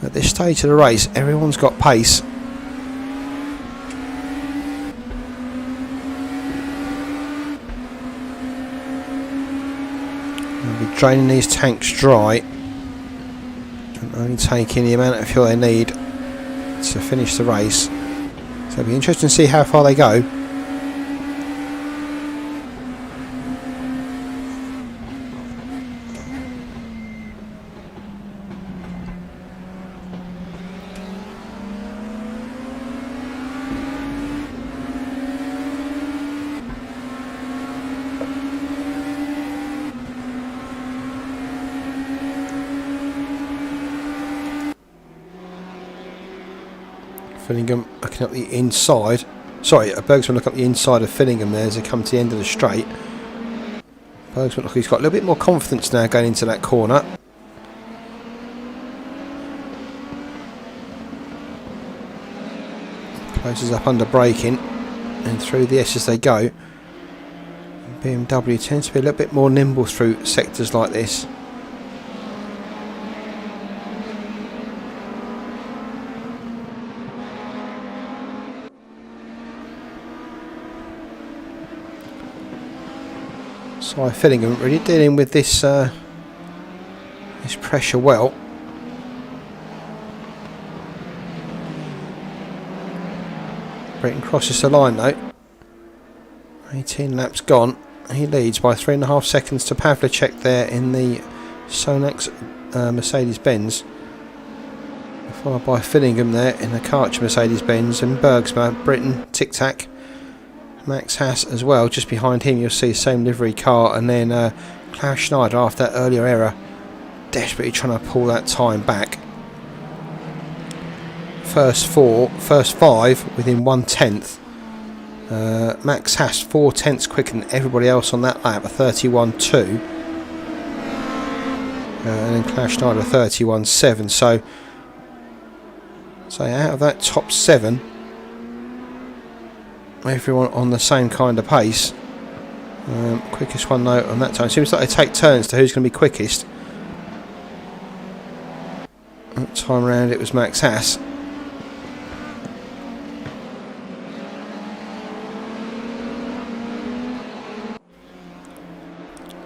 at this stage of the race, everyone's got pace. They'll be draining these tanks dry and only taking the amount of fuel they need to finish the race. So it'll be interesting to see how far they go. Fillingham looking up the inside. Sorry, Bergsman looking up the inside of Fillingham there as they come to the end of the straight. Bergsman looks like he's got a little bit more confidence now going into that corner. Closes up under braking and through the S as they go. BMW tends to be a little bit more nimble through sectors like this. So Fillingham really dealing with this this pressure well. Britain crosses the line though. 18 laps gone. He leads by 3.5 seconds to Pavlicek there in the Sonax Mercedes-Benz. Followed by Fillingham there in the Karcher Mercedes-Benz, and Bergsma, Britain, tic-tac. Max Haas as well, just behind him you'll see the same livery car, and then Klaus Schneider after that earlier error desperately trying to pull that time back. First five within 1/10. Max Haas 4/10 quicker than everybody else on that lap, a 31.2. And then Klaus Schneider 31.7. So out of that top 7, everyone on the same kind of pace. Quickest one though on that time. Seems like they take turns to who's going to be quickest. That time around it was Max Haas.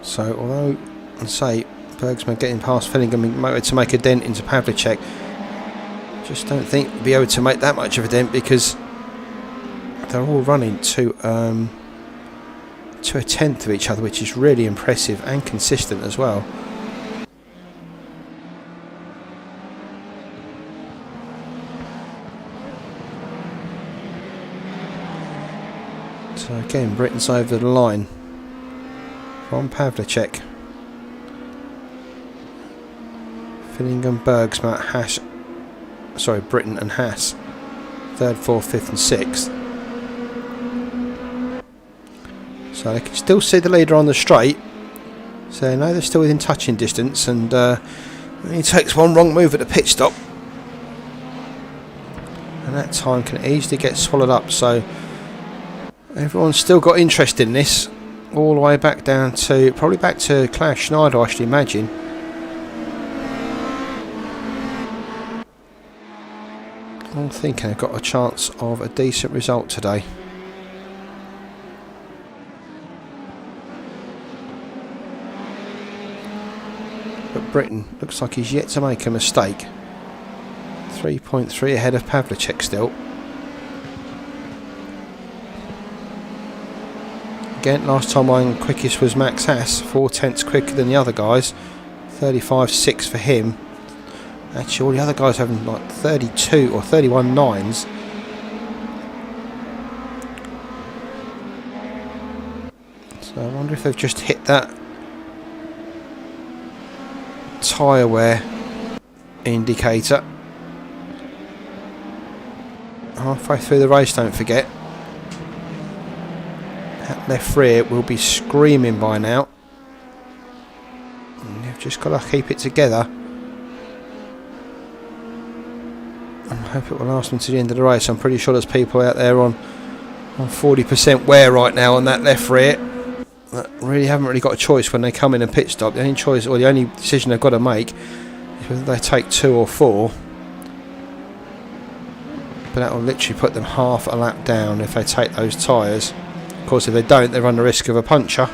So although I say Bergsman getting past Fillingham and motivated to make a dent into Pavlicek, just don't think he'll be able to make that much of a dent because they're all running to a 1/10 of each other, which is really impressive and consistent as well. So again, Britain's over the line from Pavlicek. Fillingham, Bergsma, Haas. Sorry, Britain and Haas. 3rd, 4th, 5th and 6th. So they can still see the leader on the straight. So they know they're still within touching distance, and he takes one wrong move at the pit stop. And that time can easily get swallowed up. So everyone's still got interest in this. All the way back down to, probably back to Klaus Schneider, I should imagine. I'm thinking they've got a chance of a decent result today. But Britain looks like he's yet to make a mistake. 3.3 ahead of Pavlicek still. Again, last time on quickest was Max Haas, 4/10 quicker than the other guys. 35.6 for him. Actually, all the other guys having like 32 or 31.9s. So I wonder if they've just hit that tyre wear indicator. Halfway through the race, don't forget. That left rear will be screaming by now. And you've just got to keep it together. I hope it will last until the end of the race. I'm pretty sure there's people out there on 40% wear right now on that left rear that really haven't really got a choice when they come in and pit stop. The only choice, or the only decision they've got to make, is whether they take 2 or 4. But that will literally put them half a lap down if they take those tyres. Of course, if they don't, they run the risk of a puncture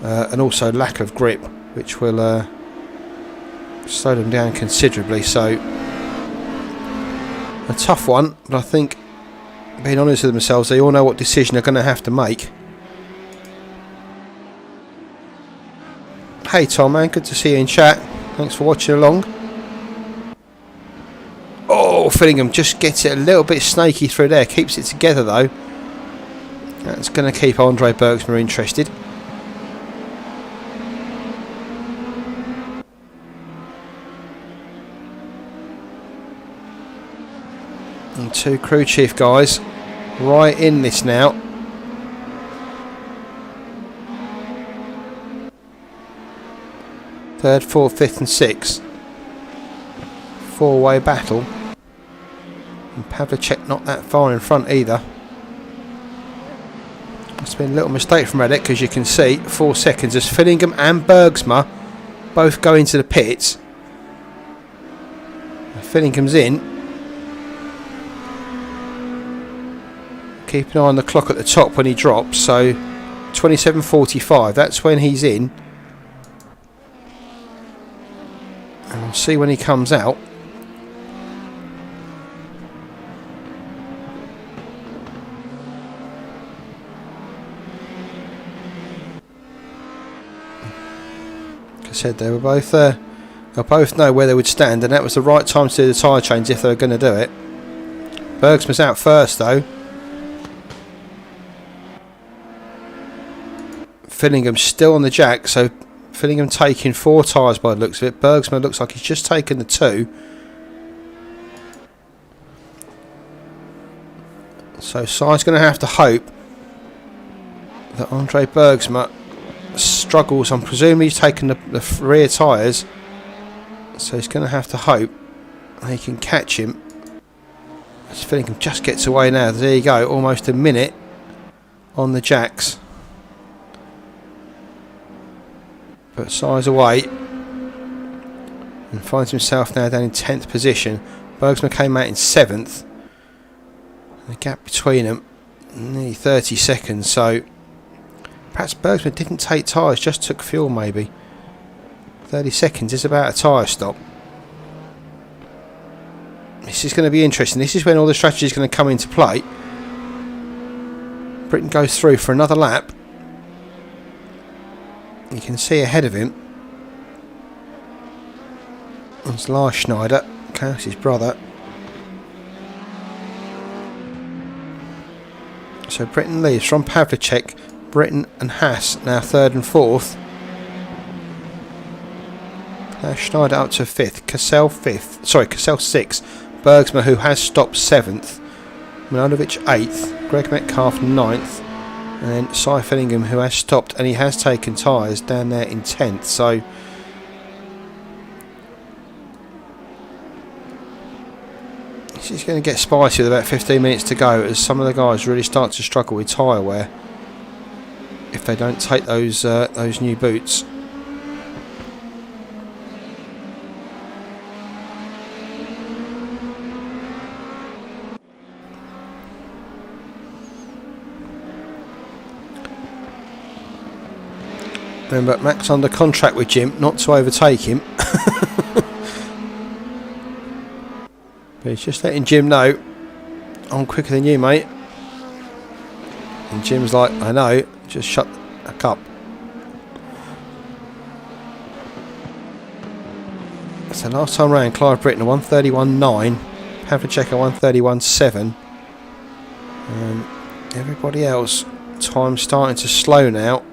and also lack of grip, which will slow them down considerably. So a tough one, but I think, being honest with themselves, they all know what decision they're going to have to make. Hey Tom, man, good to see you in chat. Thanks for watching along. Oh, Fillingham just gets it a little bit snaky through there. Keeps it together though. That's going to keep Andre Bergsma interested. And 2 crew chief guys right in this now. Third, fourth, fifth and sixth. 4-way battle. And Pavlicek not that far in front either. It's been a little mistake from Reddit, because you can see 4 seconds as Fillingham and Bergsma both go into the pits. Fillingham's in. Keep an eye on the clock at the top when he drops. So 27:45, that's when he's in. And we'll see when he comes out. Like I said, they were both they'll both know where they would stand, and that was the right time to do the tyre change if they were going to do it. Bergsma's out first though. Fillingham's still on the jack, so Fillingham taking 4 tyres by the looks of it. Bergsma looks like he's just taken the 2. So Si's going to have to hope that Andre Bergsma struggles. I'm presuming he's taken the rear tyres, so he's going to have to hope he can catch him. As Fillingham just gets away now. There you go, almost a minute on the jacks. But Si's away and finds himself now down in 10th position. Bergsma came out in 7th. The gap between them nearly 30 seconds, so perhaps Bergsma didn't take tyres, just took fuel maybe. 30 seconds is about a tyre stop. This is going to be interesting. This is when all the strategy is going to come into play. Britain goes through for another lap. You can see ahead of him, it's Lars Schneider, Klaus's brother. So Britain leaves from Pavlicek, Britain and Haas now 3rd and 4th. Schneider up to 5th, Cassell 6th, Bergsma, who has stopped 7th, Milanovic 8th, Greg Metcalf 9th. And then Si Fillingham, who has stopped, and he has taken tyres, down there in 10th. So this is going to get spicy with about 15 minutes to go, as some of the guys really start to struggle with tyre wear if they don't take those new boots. Remember, Max under contract with Jim not to overtake him. But he's just letting Jim know, I'm quicker than you, mate. And Jim's like, I know, just shut the cup. So last time round, Clive Britton a 131.9, Pavlicek a 131.7. Everybody else, time's starting to slow now.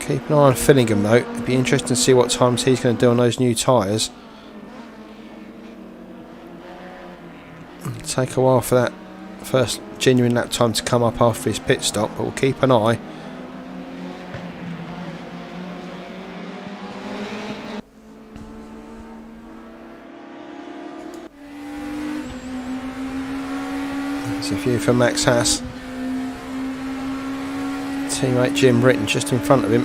Keep an eye on Fillingham though. It'd be interesting to see what times he's going to do on those new tyres. It'll take a while for that first genuine lap time to come up after his pit stop, but we'll keep an eye. There's a few for Max Haas. Teammate Jim Britton just in front of him.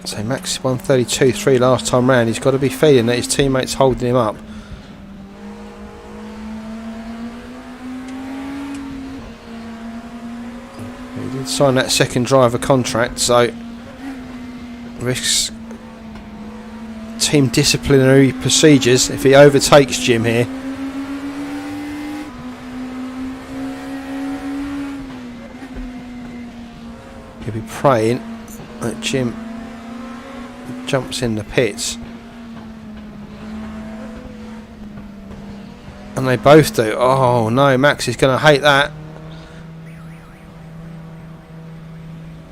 So Max 132.3 last time round. He's got to be feeling that his teammate's holding him up. He did sign that second driver contract, so risks team disciplinary procedures if he overtakes Jim here. He'll be praying that Jim jumps in the pits. And And they both do. Oh no, Max is going to hate that.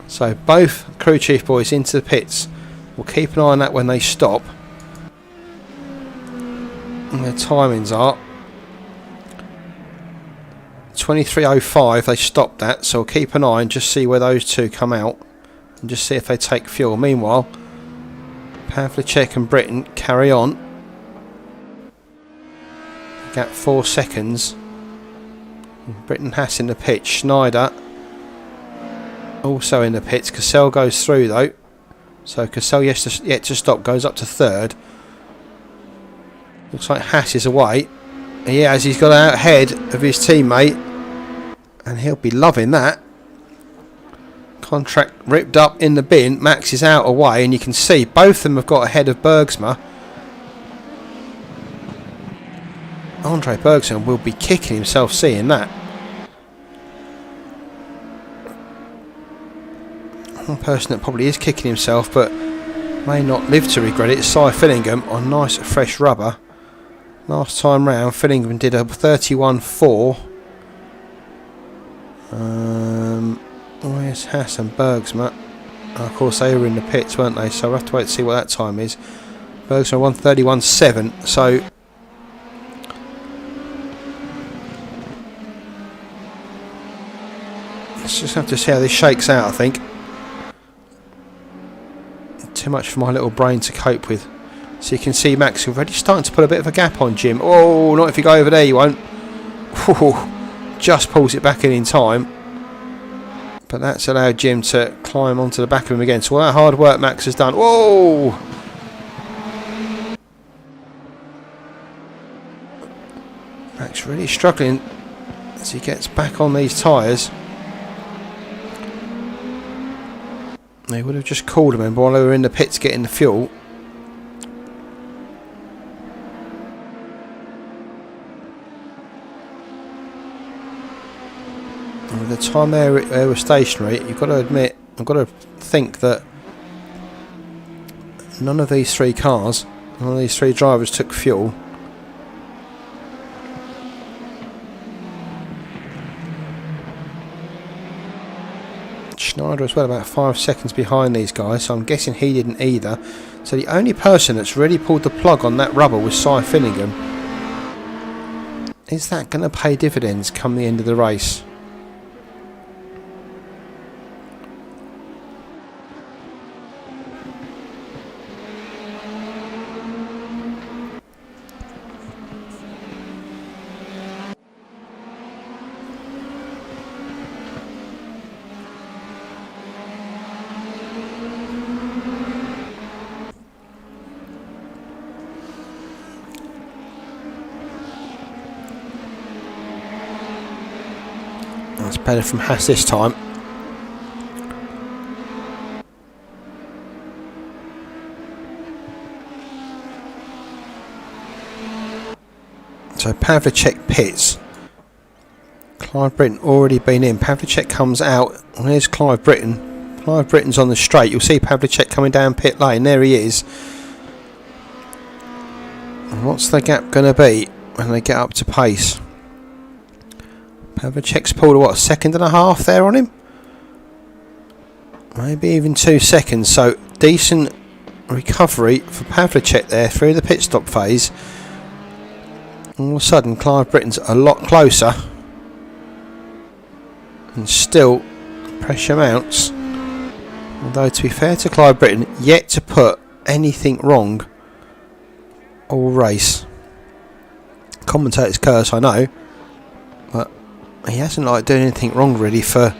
So both crew chief boys into the pits. We'll keep an eye on that when they stop. And their timings are 23:05. They stopped that, so we'll keep an eye and just see where those two come out and just see if they take fuel. Meanwhile, Pavlicek and Britton carry on. Gap 4 seconds. Britton Haas in the pit. Schneider also in the pits. Cassell goes through though, so Cassell yet to stop, goes up to third. Looks like Haas is away. He has. He's got out ahead of his teammate, and he'll be loving that. Contract ripped up in the bin. Max is out away, and you can see both of them have got ahead of Bergsma. Andre Bergsma will be kicking himself seeing that. One person that probably is kicking himself but may not live to regret it is Cy Fillingham on nice fresh rubber. Last time round Fillingham did a 31.4. Where's Haas and Bergsma? Of course they were in the pits, weren't they? So we'll have to wait to see what that time is. Bergsma 1:31.7. So let's just have to see how this shakes out, I think. Too much for my little brain to cope with. So you can see Max already starting to put a bit of a gap on Jim. Oh, not if you go over there, you won't. Whew, just pulls it back in time. But that's allowed Jim to climb onto the back of him again. So all that hard work Max has done. Whoa! Max really struggling as he gets back on these tyres. They would have just called him while they were in the pits getting the fuel. And with the time they were stationary, you've got to admit, I've got to think that none of these three cars, none of these three drivers took fuel. Schneider as well, about 5 seconds behind these guys, so I'm guessing he didn't either. So the only person that's really pulled the plug on that rubber was Cy Finnegan. Is that going to pay dividends come the end of the race? That's better from Haas this time. So Pavlicek pits. Clive Britton already been in. Pavlicek comes out. And there's Clive Britton. Clive Britton's on the straight. You'll see Pavlicek coming down pit lane. There he is. And what's the gap going to be when they get up to pace? Pavlicek's pulled a second and a half there on him? Maybe even 2 seconds. So decent recovery for Pavlicek there through the pit stop phase. All of a sudden Clive Britton's a lot closer. And still pressure mounts. Although to be fair to Clive Britton, yet to put anything wrong all race. Commentator's curse, I know. But he hasn't doing anything wrong really for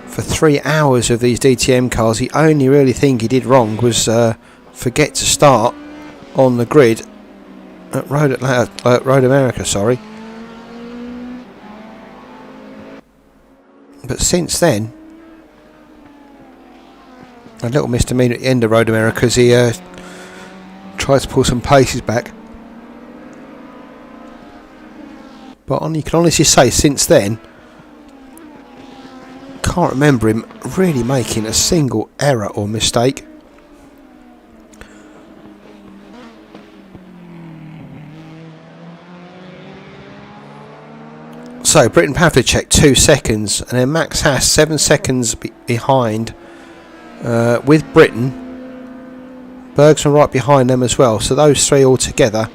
3 hours of these DTM cars. The only really thing he did wrong was forget to start on the grid at Road America, sorry. But since then, a little misdemeanor at the end of Road America as he tries to pull some paces back. But you can honestly say since then, can't remember him really making a single error or mistake. So Britain Pavlicek 2 seconds, and then Max Haas 7 seconds behind with Britain. Bergsma right behind them as well. So those three all together.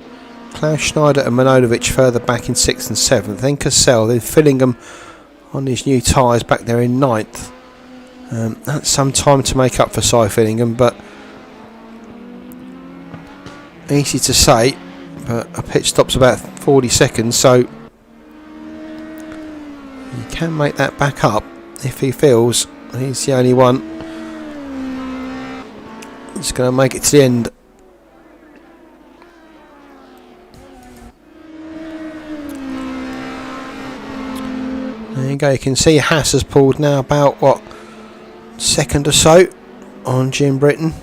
Klaus Schneider and Manojlovic further back in 6th and 7th. Then Cassell, then Fillingham on his new tyres back there in 9th. That's some time to make up for Cy Fillingham, but easy to say. But a pit stop's about 40 seconds, so he can make that back up if he feels he's the only one that's going to make it to the end. There you go, you can see Haas has pulled now about, what, second or so on Jim Britton.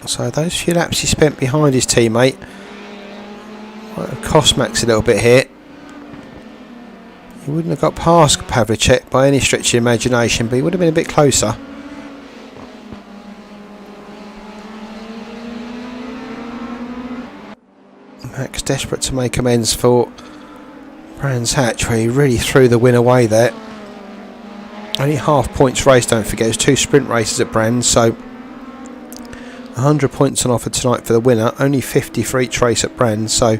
So those few laps he spent behind his teammate might have cost Max a little bit here. He wouldn't have got past Pavlicek by any stretch of the imagination, but he would have been a bit closer. Max desperate to make amends for Brands Hatch, where he really threw the win away there. Only half points race, don't forget. There's 2 sprint races at Brands, so 100 points on offer tonight for the winner. Only 50 for each race at Brands, so.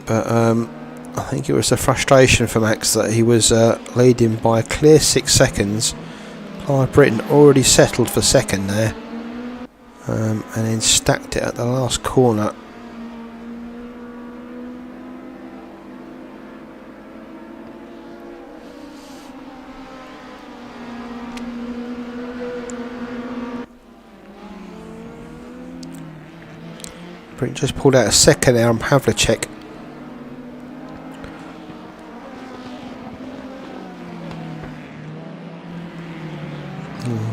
But I think it was a frustration for Max that he was leading by a clear 6 seconds. Clive Britton already settled for second there, and then stacked it at the last corner. Britton just pulled out a second there on Pavlicek.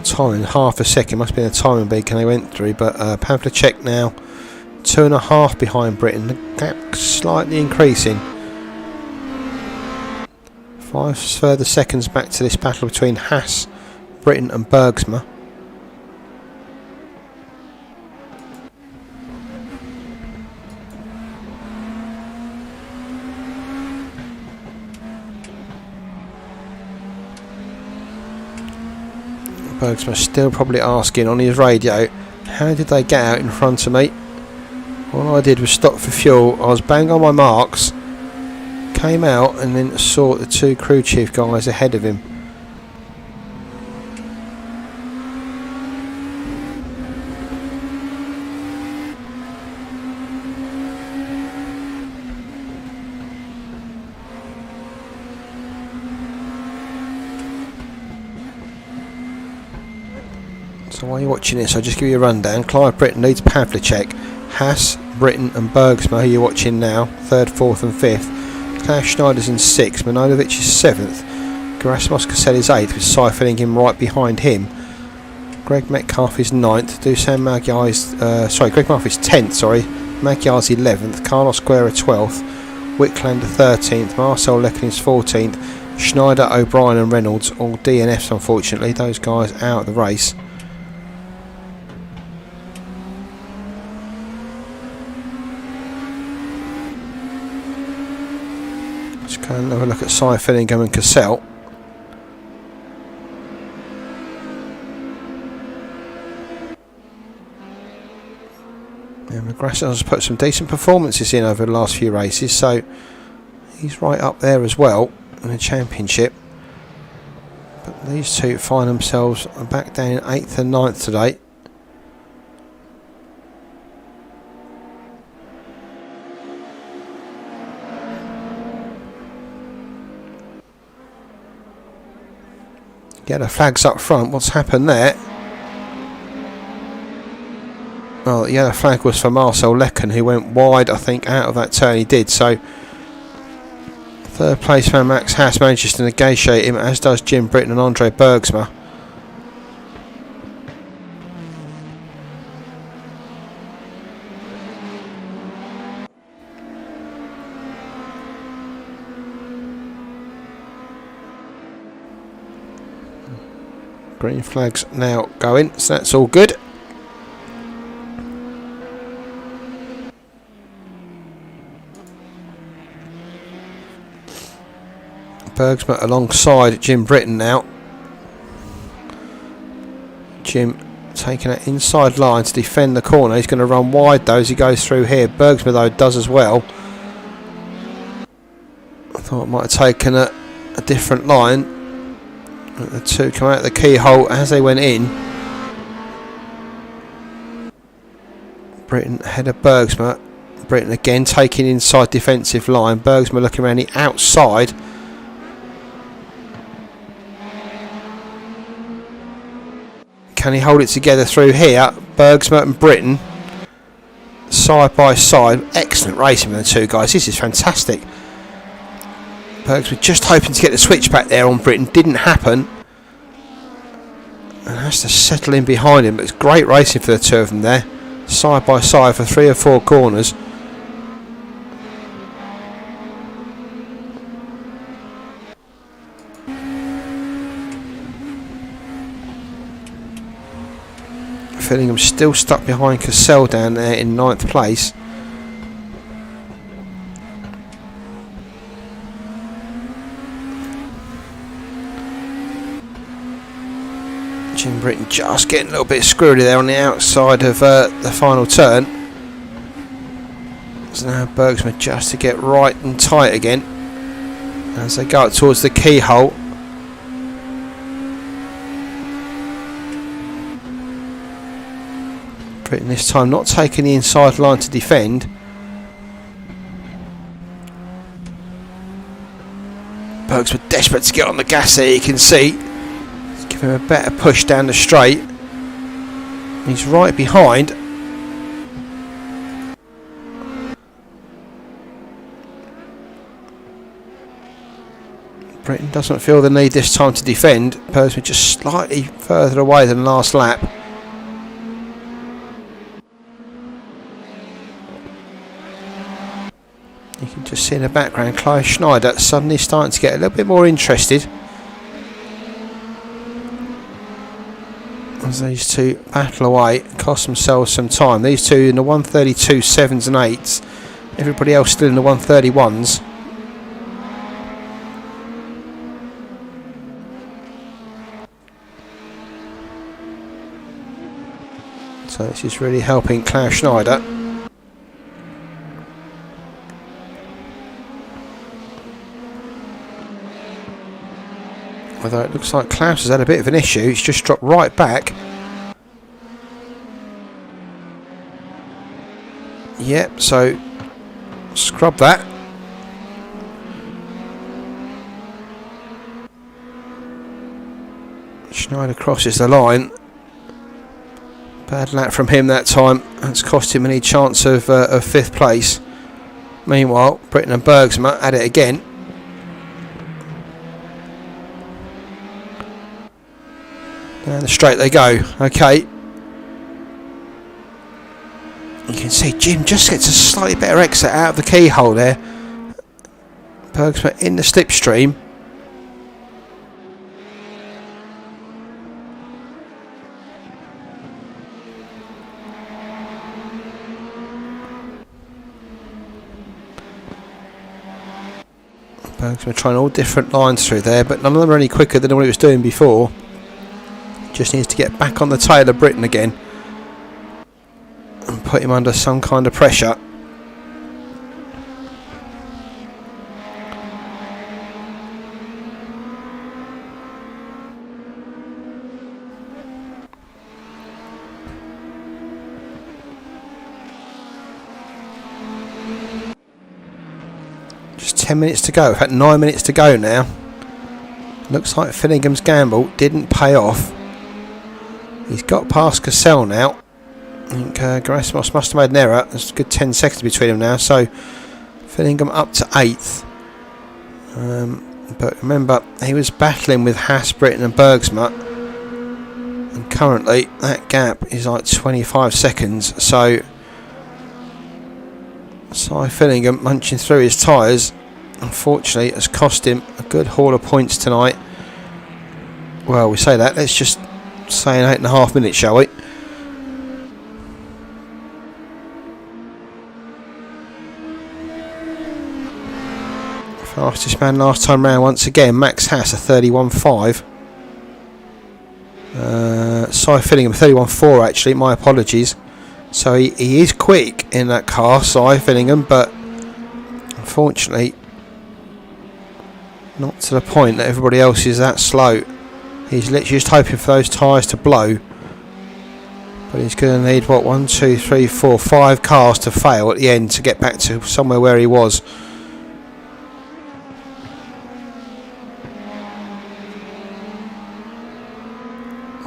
Time half a second, must have been a timing beacon they went through, but Pavlicek now 2.5 behind Britain, the gap slightly increasing. 5 further seconds back to this battle between Haas, Britain and Bergsma. Bergsma still probably asking on his radio, how did they get out in front of me? All I did was stop for fuel. I was bang on my marks, came out and then saw the 2 crew chief guys ahead of him. So while you're watching this, I'll just give you a rundown. Clive Britton leads Pavlicek. Haas, Britton and Bergsma, who you're watching now, 3rd, 4th and 5th. Klaus Schneider's in 6th, Manojlovic is 7th. Gerasimos Cassell is 8th, with Cy Fillingham right behind him. Greg Metcalf is 9th. Greg Metcalf is 10th, Magyar's 11th. Carlos Guerra 12th. Wicklander 13th. Marcel Lecken is 14th. Schneider, O'Brien and Reynolds, all DNFs unfortunately. Those guys out of the race. Let's go and have a look at Cy Fillingham and Cassell. McGrath has put some decent performances in over the last few races, so he's right up there as well in the championship. But these two find themselves back down in 8th and 9th today. Yellow flags up front. What's happened there? Well, the yellow flag was for Marcel Lecken, who went wide, I think, out of that turn he did. So, 3rd place man Max Haas manages to negotiate him, as does Jim Britton and Andre Bergsma. Green flags now going, so that's all good. Bergsma alongside Jim Britton now. Jim taking that inside line to defend the corner. He's going to run wide though as he goes through here. Bergsma though does as well. I thought it might have taken a different line. The two come out of the keyhole as they went in. Britton ahead of Bergsma. Britton again taking inside defensive line. Bergsma looking around the outside. Can he hold it together through here? Bergsma and Britton side by side. Excellent racing with the two guys. This is fantastic. Bergsma just hoping to get the switch back there on Britton. Didn't happen. And has to settle in behind him. But it's great racing for the two of them there. Side by side for 3 or 4 corners. Fillingham still stuck behind Cassell down there in 9th place. Jim Britton just getting a little bit squirrely there on the outside of the final turn. So now Bergsma just to get right and tight again as they go up towards the keyhole. Britton this time not taking the inside line to defend. Bergsma desperate to get on the gas there, you can see. Let's give him a better push down the straight. He's right behind. Britton doesn't feel the need this time to defend. Bergsma just slightly further away than last lap. You can just see in the background Clive Schneider suddenly starting to get a little bit more interested as these two battle away, cost themselves some time. These two in the 132 7s and 8s, everybody else still in the 131s. So this is really helping Clive Schneider. Although it looks like Klaus has had a bit of an issue, he's just dropped right back. Yep, so scrub that. Schneider crosses the line. Bad lap from him that time. That's cost him any chance of 5th place. Meanwhile, Britton and Bergsma at it again. Down the straight they go. Okay. You can see Jim just gets a slightly better exit out of the keyhole there. Bergsma in the slipstream. Bergsma trying all different lines through there, but none of them are any quicker than what he was doing before. Just needs to get back on the tail of Britton again and put him under some kind of pressure. Just 10 minutes to go. We've had 9 minutes to go now. Looks like Fillingham's gamble didn't pay off. He's got past Cassell now. I think Gerasimos must have made an error. There's a good 10 seconds between them now. So Fillingham up to 8th. But remember, he was battling with Haas, Britton and Bergsma. And currently that gap is like 25 seconds. So Cy Fillingham munching through his tyres. Unfortunately, has cost him a good haul of points tonight. Well, we say that. Let's just say in 8.5 minutes, shall we? Fastest man last time round once again, Max Haas, a 31.5. Cy Fillingham, 31.4 actually, my apologies. So he is quick in that car, Cy Fillingham, but unfortunately not to the point that everybody else is that slow. He's literally just hoping for those tyres to blow. But he's going to need, what, 1, 2, 3, 4, 5 cars to fail at the end to get back to somewhere where he was.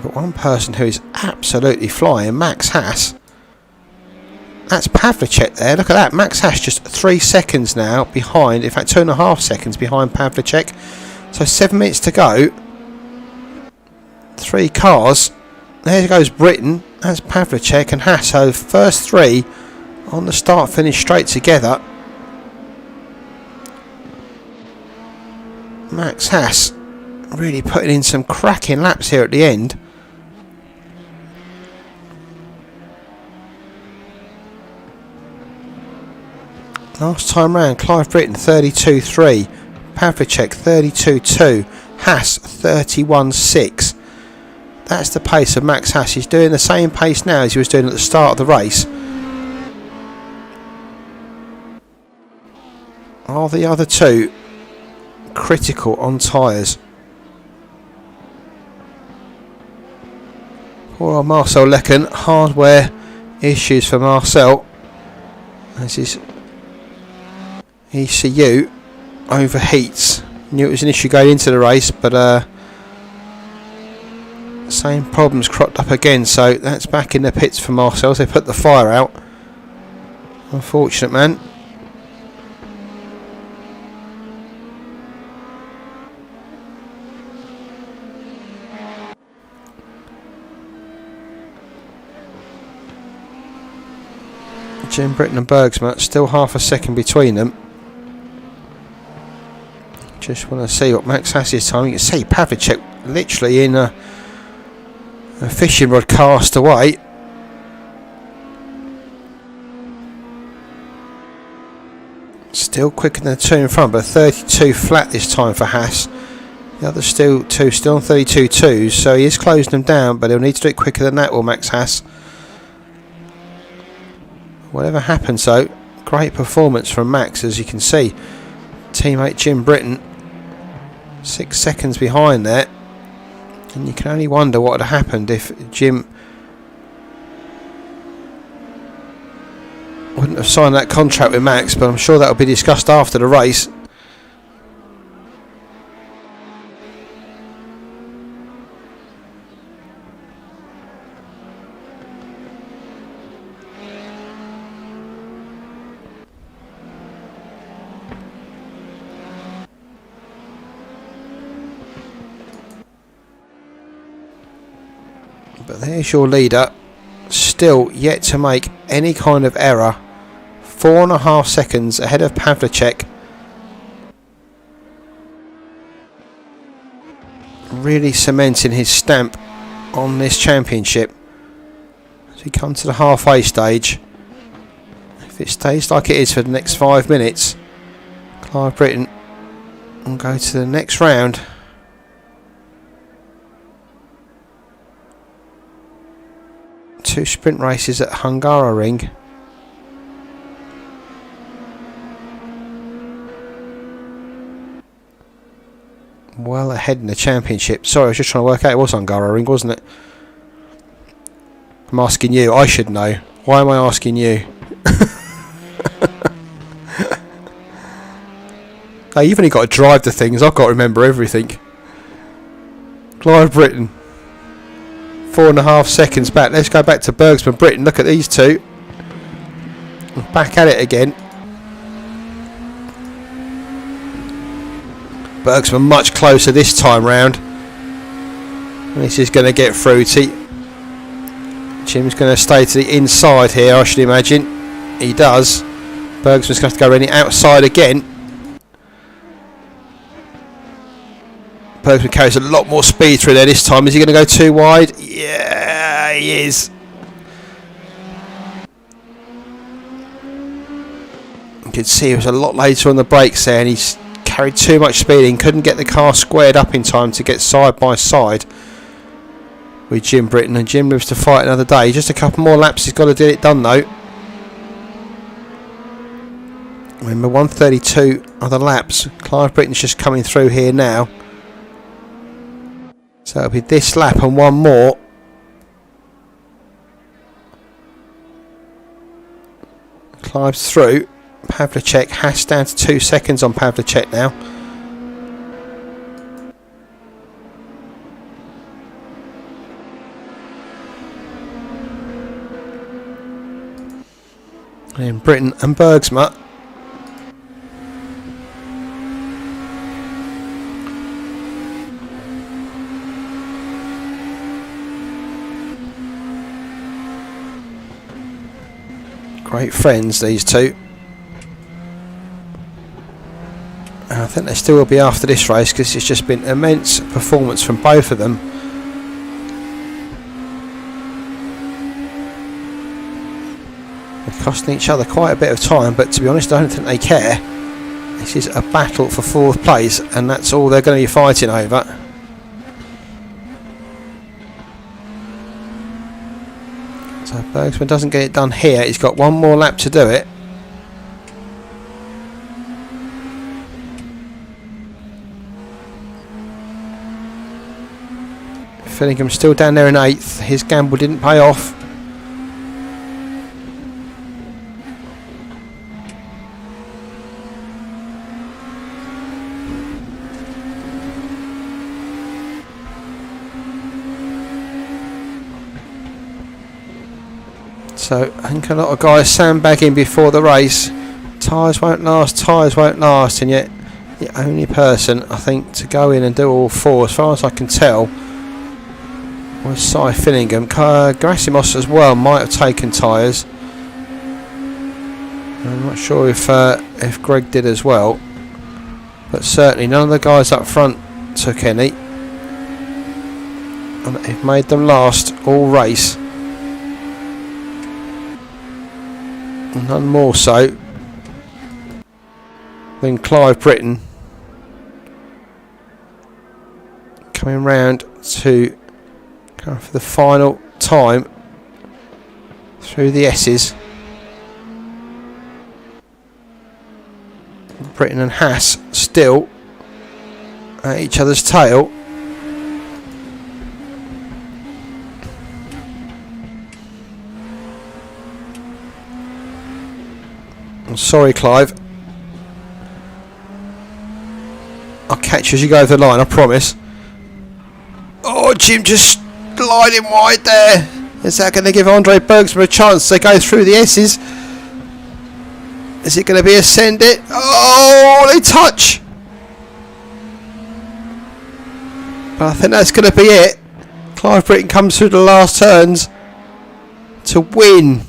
But one person who is absolutely flying, Max Haas. That's Pavlicek there, look at that. Max Haas just 3 seconds now behind, in fact 2.5 seconds behind Pavlicek. So 7 minutes to go. 3 cars. There goes Britain. That's Pavlicek and Haas. So first 3 on the start finish straight together. Max Haas really putting in some cracking laps here at the end. Last time round, Clive Britton 32.3, Pavlicek 32.2, Haas 31.6. That's the pace of Max Haas. He's doing the same pace now as he was doing at the start of the race. Are the other two critical on tyres? Poor old Marcel Lecken, hardware issues for Marcel. As his ECU overheats. Knew it was an issue going into the race, but same problems cropped up again, so that's back in the pits for Marcel as they put the fire out. Unfortunate, man. Jim Britton and Bergsma, still half a second between them. Just want to see what Max Haas's time. You can see Pavlicek literally in a fishing rod cast away. Still quicker than the 2 in front, but 32 flat this time for Haas. The other still on 32.2s, so he is closing them down, but he'll need to do it quicker than that, will Max Haas. Whatever happens though, great performance from Max, as you can see. Teammate Jim Britton 6 seconds behind there, and you can only wonder what would have happened if Jim wouldn't have signed that contract with Max, but I'm sure that will be discussed after the race. But there's your leader, still yet to make any kind of error. 4.5 seconds ahead of Pavlicek. Really cementing his stamp on this championship. As we come to the halfway stage, if it stays like it is for the next 5 minutes, Clive Britton will go to the next round. Two sprint races at Hungaroring. Well ahead in the championship. Sorry, I was just trying to work out. It was Hungaroring, wasn't it? I'm asking you. I should know. Why am I asking you? Hey, you've only got to drive the things. I've got to remember everything. Clive Britton. 4.5 seconds back. Let's go back to Bergsman Britton. Look at these two. Back at it again. Bergsman much closer this time round. This is going to get fruity. Jim's going to stay to the inside here, I should imagine. He does. Bergsman's going to have to go running outside again. Bergsman carries a lot more speed through there this time. Is he going to go too wide? Yeah, he is. You can see he was a lot later on the brakes there, and he's carried too much speed in, couldn't get the car squared up in time to get side by side with Jim Britton, and Jim lives to fight another day. Just a couple more laps, he's got to get it done though. Remember, 132 other laps. Clive Britton's just coming through here now. So it'll be this lap and one more. Clive's through. Pavlicek has down to 2 seconds on Pavlicek now. And Britton and Bergsma. Great friends, these two. And I think they still will be after this race, because it's just been immense performance from both of them. They're costing each other quite a bit of time, but to be honest, I don't think they care. This is a battle for 4th place, and that's all they're going to be fighting over. So Bergsman doesn't get it done here. He's got one more lap to do it. Fillingham's still down there in 8th. His gamble didn't pay off. So I think a lot of guys sandbagging before the race. Tyres won't last, and yet the only person I think to go in and do all 4, as far as I can tell, was Cy Fillingham. Gerasimos as well might have taken tyres. I'm not sure if Greg did as well, but certainly none of the guys up front took any, and it made them last all race. None more so than Clive Britton, coming round to go for the final time through the S's. Britton and Haas still at each other's tail. I'm sorry, Clive. I'll catch you as you go over the line, I promise. Oh, Jim just gliding wide there. Is that going to give Andre Bergsma a chance to go through the S's? Is it going to be a send it? Oh, they touch. But I think that's going to be it. Clive Britton comes through the last turns to win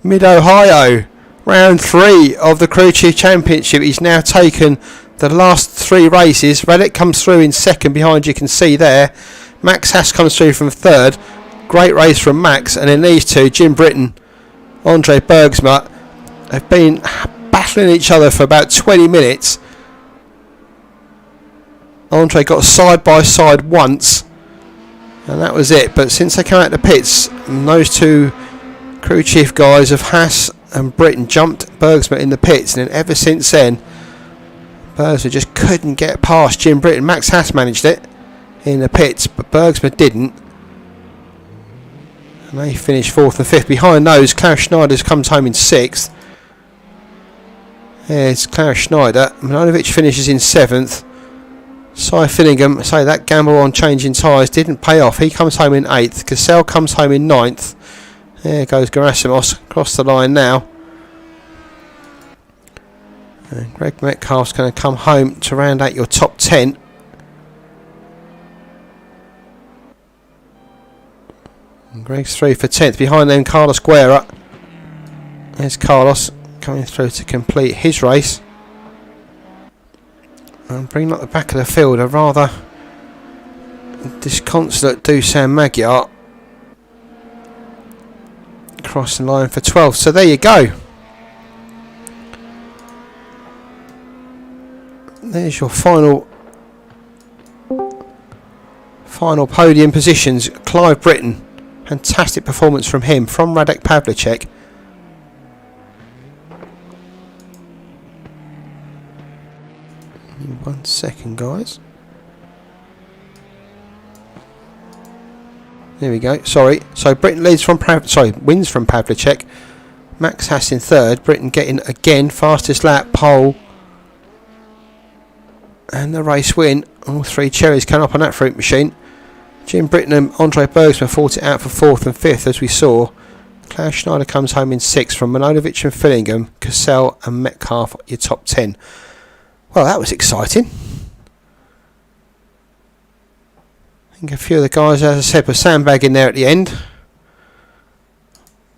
Mid-Ohio. Round 3 of the Crew Chief Championship. He's now taken the last 3 races. Reddick comes through in 2nd behind, you can see there. Max Haas comes through from 3rd. Great race from Max. And then these two, Jim Britton, Andre Bergsma, have been battling each other for about 20 minutes. Andre got side by side once, and that was it. But since they came out of the pits, those two Crew Chief guys of Haas and Britton jumped Bergsma in the pits, and then ever since then Bergsma just couldn't get past Jim Britton. Max Haas managed it in the pits, but Bergsma didn't, and they finished 4th and 5th. Behind those, Klaus Schneider's comes home in 6th. There's Klaus Schneider. Milanovic finishes in 7th. Cy Fillingham, say that gamble on changing tyres didn't pay off. He comes home in 8th. Cassell comes home in 9th. There goes Gerasimos across the line now. And Greg Metcalf's going to come home to round out your top 10. And Greg's through for 10th. Behind them, Carlos Guerra. There's Carlos coming through to complete his race. And bringing up the back of the field, a rather disconsolate Dusan Magyar. Crossing line for 12th. So there you go. there's your final podium positions. Clive Britton, fantastic performance from him, from Radek Pavlicek. One second, guys. There we go. Sorry. So Britton wins from Pavlicek. Max Haas in third. Britton getting again fastest lap, pole, and the race win. All three cherries come up on that fruit machine. Jim Britton and Andre Bergsman fought it out for fourth and fifth, as we saw. Klaus Schneider comes home in sixth from Manojlovic and Fillingham, Cassell and Metcalf, your top 10. Well, that was exciting. I think a few of the guys, as I said, were sandbagging there at the end.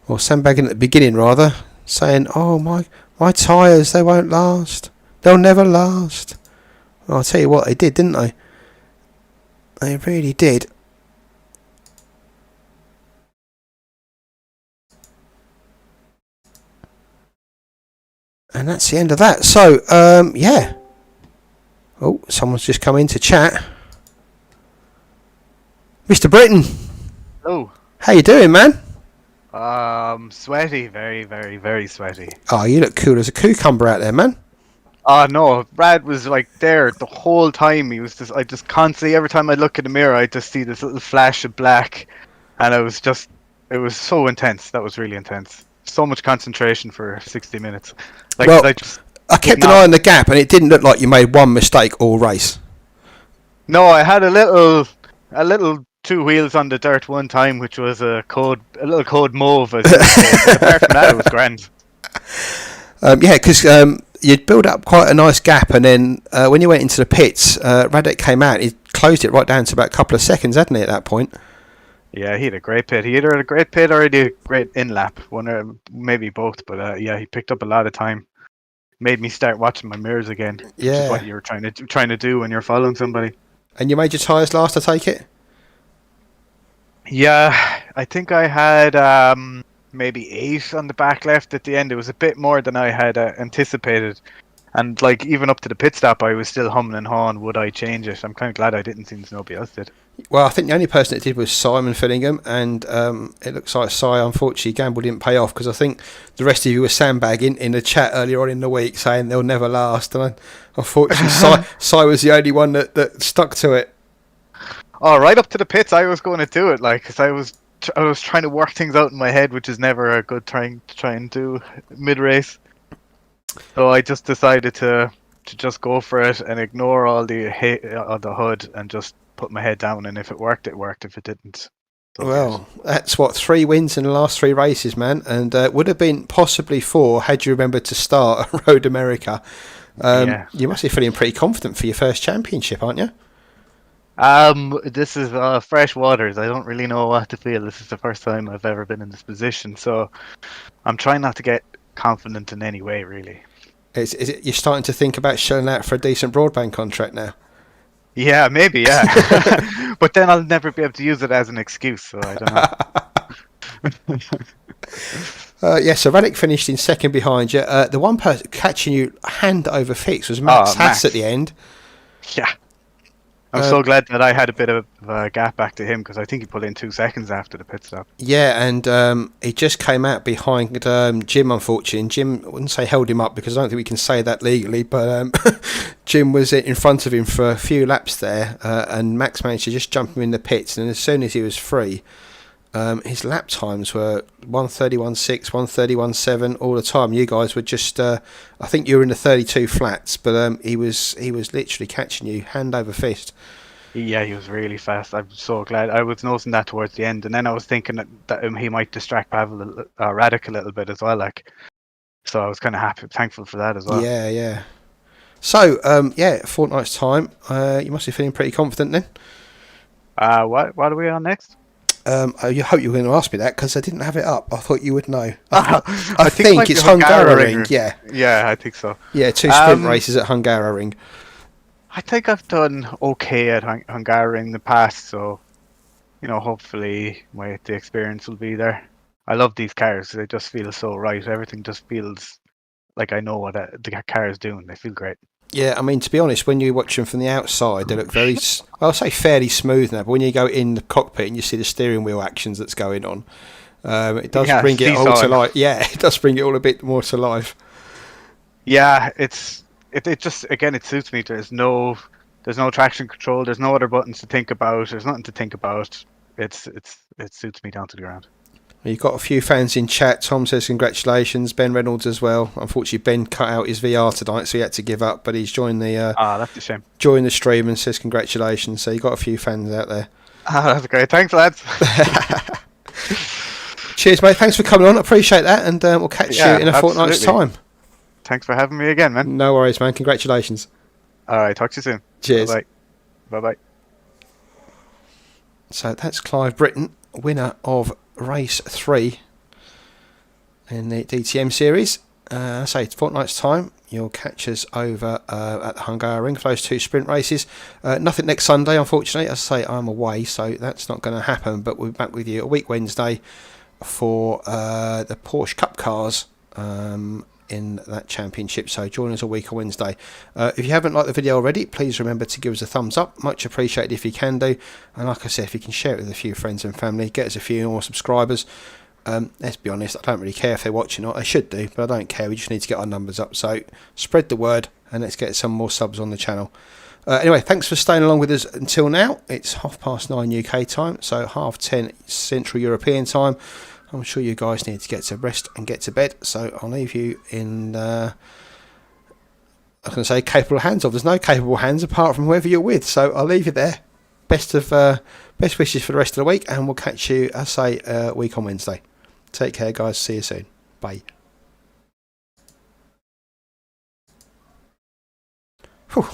Or sandbagging at the beginning, rather. Saying, oh, my tyres, they won't last. They'll never last. Well, I'll tell you what, they did, didn't they? They really did. And that's the end of that. So, yeah. Oh, someone's just come in to chat. Mr. Britton. Hello. How you doing, man? Sweaty, very, very, very sweaty. Oh, you look cool as a cucumber out there, man. Oh no, Brad was like there the whole time. He was just, I just constantly, every time I look in the mirror, I just see this little flash of black, and it was so intense. That was really intense. So much concentration for 60 minutes. Like, well, I kept an eye on the gap, and it didn't look like you made one mistake all race. No, I had a little two wheels on the dirt one time, which was a little code mauve. As you say. But apart from that, it was grand. Yeah, because you'd build up quite a nice gap, and then when you went into the pits, Radek came out. He closed it right down to about a couple of seconds, hadn't he, at that point? Yeah, he had a great pit. He either had a great pit or he did a great in-lap. One or maybe both, but yeah, he picked up a lot of time. Made me start watching my mirrors again. Yeah. Which is what you were trying to do when you're following somebody. And you made your tyres last, I take it? Yeah, I think I had maybe 8 on the back left at the end. It was a bit more than I had anticipated. And like even up to the pit stop, I was still humming and hawing, would I change it? I'm kind of glad I didn't, since nobody else did. Well, I think the only person that did was Simon Fillingham, and it looks like unfortunately, gamble didn't pay off, because I think the rest of you were sandbagging in the chat earlier on in the week, saying they'll never last. And unfortunately, Si was the only one that stuck to it. Oh, right up to the pits, I was going to do it, like, because I was trying to work things out in my head, which is never a good thing to try and do mid-race. So I just decided to just go for it and ignore all the HUD and just put my head down. And if it worked, it worked. If it didn't, well, that's 3 wins in the last 3 races, man, and would have been possibly 4 had you remembered to start at Road America. Yeah. You must be feeling pretty confident for your first championship, aren't you? This is fresh waters. I don't really know what to feel. This is the first time I've ever been in this position, so I'm trying not to get confident in any way, really. Is it you're starting to think about shelling out for a decent broadband contract now? Yeah, maybe, yeah. But then I'll never be able to use it as an excuse, so I don't know. Yeah, so Radek finished in second behind you. The one person catching you hand over fix was Max Haas at the end. Yeah. I'm so glad that I had a bit of a gap back to him, because I think he put in 2 seconds after the pit stop. Yeah, and he just came out behind Jim, unfortunately. And Jim, I wouldn't say held him up, because I don't think we can say that legally, but Jim was in front of him for a few laps there, and Max managed to just jump him in the pits, and as soon as he was free, his lap times were 1:31.6, 1:31.7 all the time. You guys were just, I think you were in the 32 flats, but he was literally catching you hand over fist. Yeah, he was really fast. I'm so glad. I was noticing that towards the end, and then I was thinking that he might distract Radek a little bit as well. Like, so I was kind of thankful for that as well. Yeah. So, a fortnight's time. You must be feeling pretty confident then. What are we on next? I hope you were going to ask me that, because I didn't have it up. I thought you would know. I think it's Hungaroring. Yeah, I think so. Yeah, 2 sprint races at Hungaroring. I think I've done okay at Hungaroring in the past, so hopefully the experience will be there. I love these cars; they just feel so right. Everything just feels like I know what the car is doing. They feel great. Yeah, I mean, to be honest, when you watch them from the outside, they look very, I'll say fairly smooth now, but when you go in the cockpit and you see the steering wheel actions that's going on, it does bring it all to seesawing. life. Yeah, it does bring it all a bit more to life. Yeah, it just, again, it suits me. There's no traction control. There's no other buttons to think about. There's nothing to think about. It suits me down to the ground. You've got a few fans in chat. Tom says congratulations. Ben Reynolds as well. Unfortunately, Ben cut out his VR tonight, so he had to give up. But he's joined the That's a shame. joined the stream and says congratulations. So you've got a few fans out there. That's great. Thanks, lads. Cheers, mate. Thanks for coming on. I appreciate that, and we'll catch you in a fortnight's time. Thanks for having me again, man. No worries, man. Congratulations. All right, talk to you soon. Cheers. Bye bye. So that's Clive Britton, winner of race 3 in the DTM series. Say it's fortnight's time. You'll catch us over at the Hungaroring for those 2 sprint races. Nothing next Sunday, unfortunately. As I say, I'm away, so that's not going to happen. But we'll be back with you a week Wednesday for the Porsche Cup cars in that championship. So join us a week on Wednesday. If you haven't liked the video already, please remember to give us a thumbs up. Much appreciated if you can do. And like I said, if you can share it with a few friends and family, get us a few more subscribers. Let's be honest, I don't really care if they're watching or not. I should do, but I don't care. We just need to get our numbers up. So spread the word and let's get some more subs on the channel. Anyway, thanks for staying along with us until now. It's 9:30 UK time, so 10:30 Central European time. I'm sure you guys need to get to rest and get to bed, so I'll leave you in, I was going to say capable hands of. There's no capable hands apart from whoever you're with, so I'll leave you there. Best wishes for the rest of the week, and we'll catch you, I say, a week on Wednesday. Take care, guys. See you soon. Bye. Whew.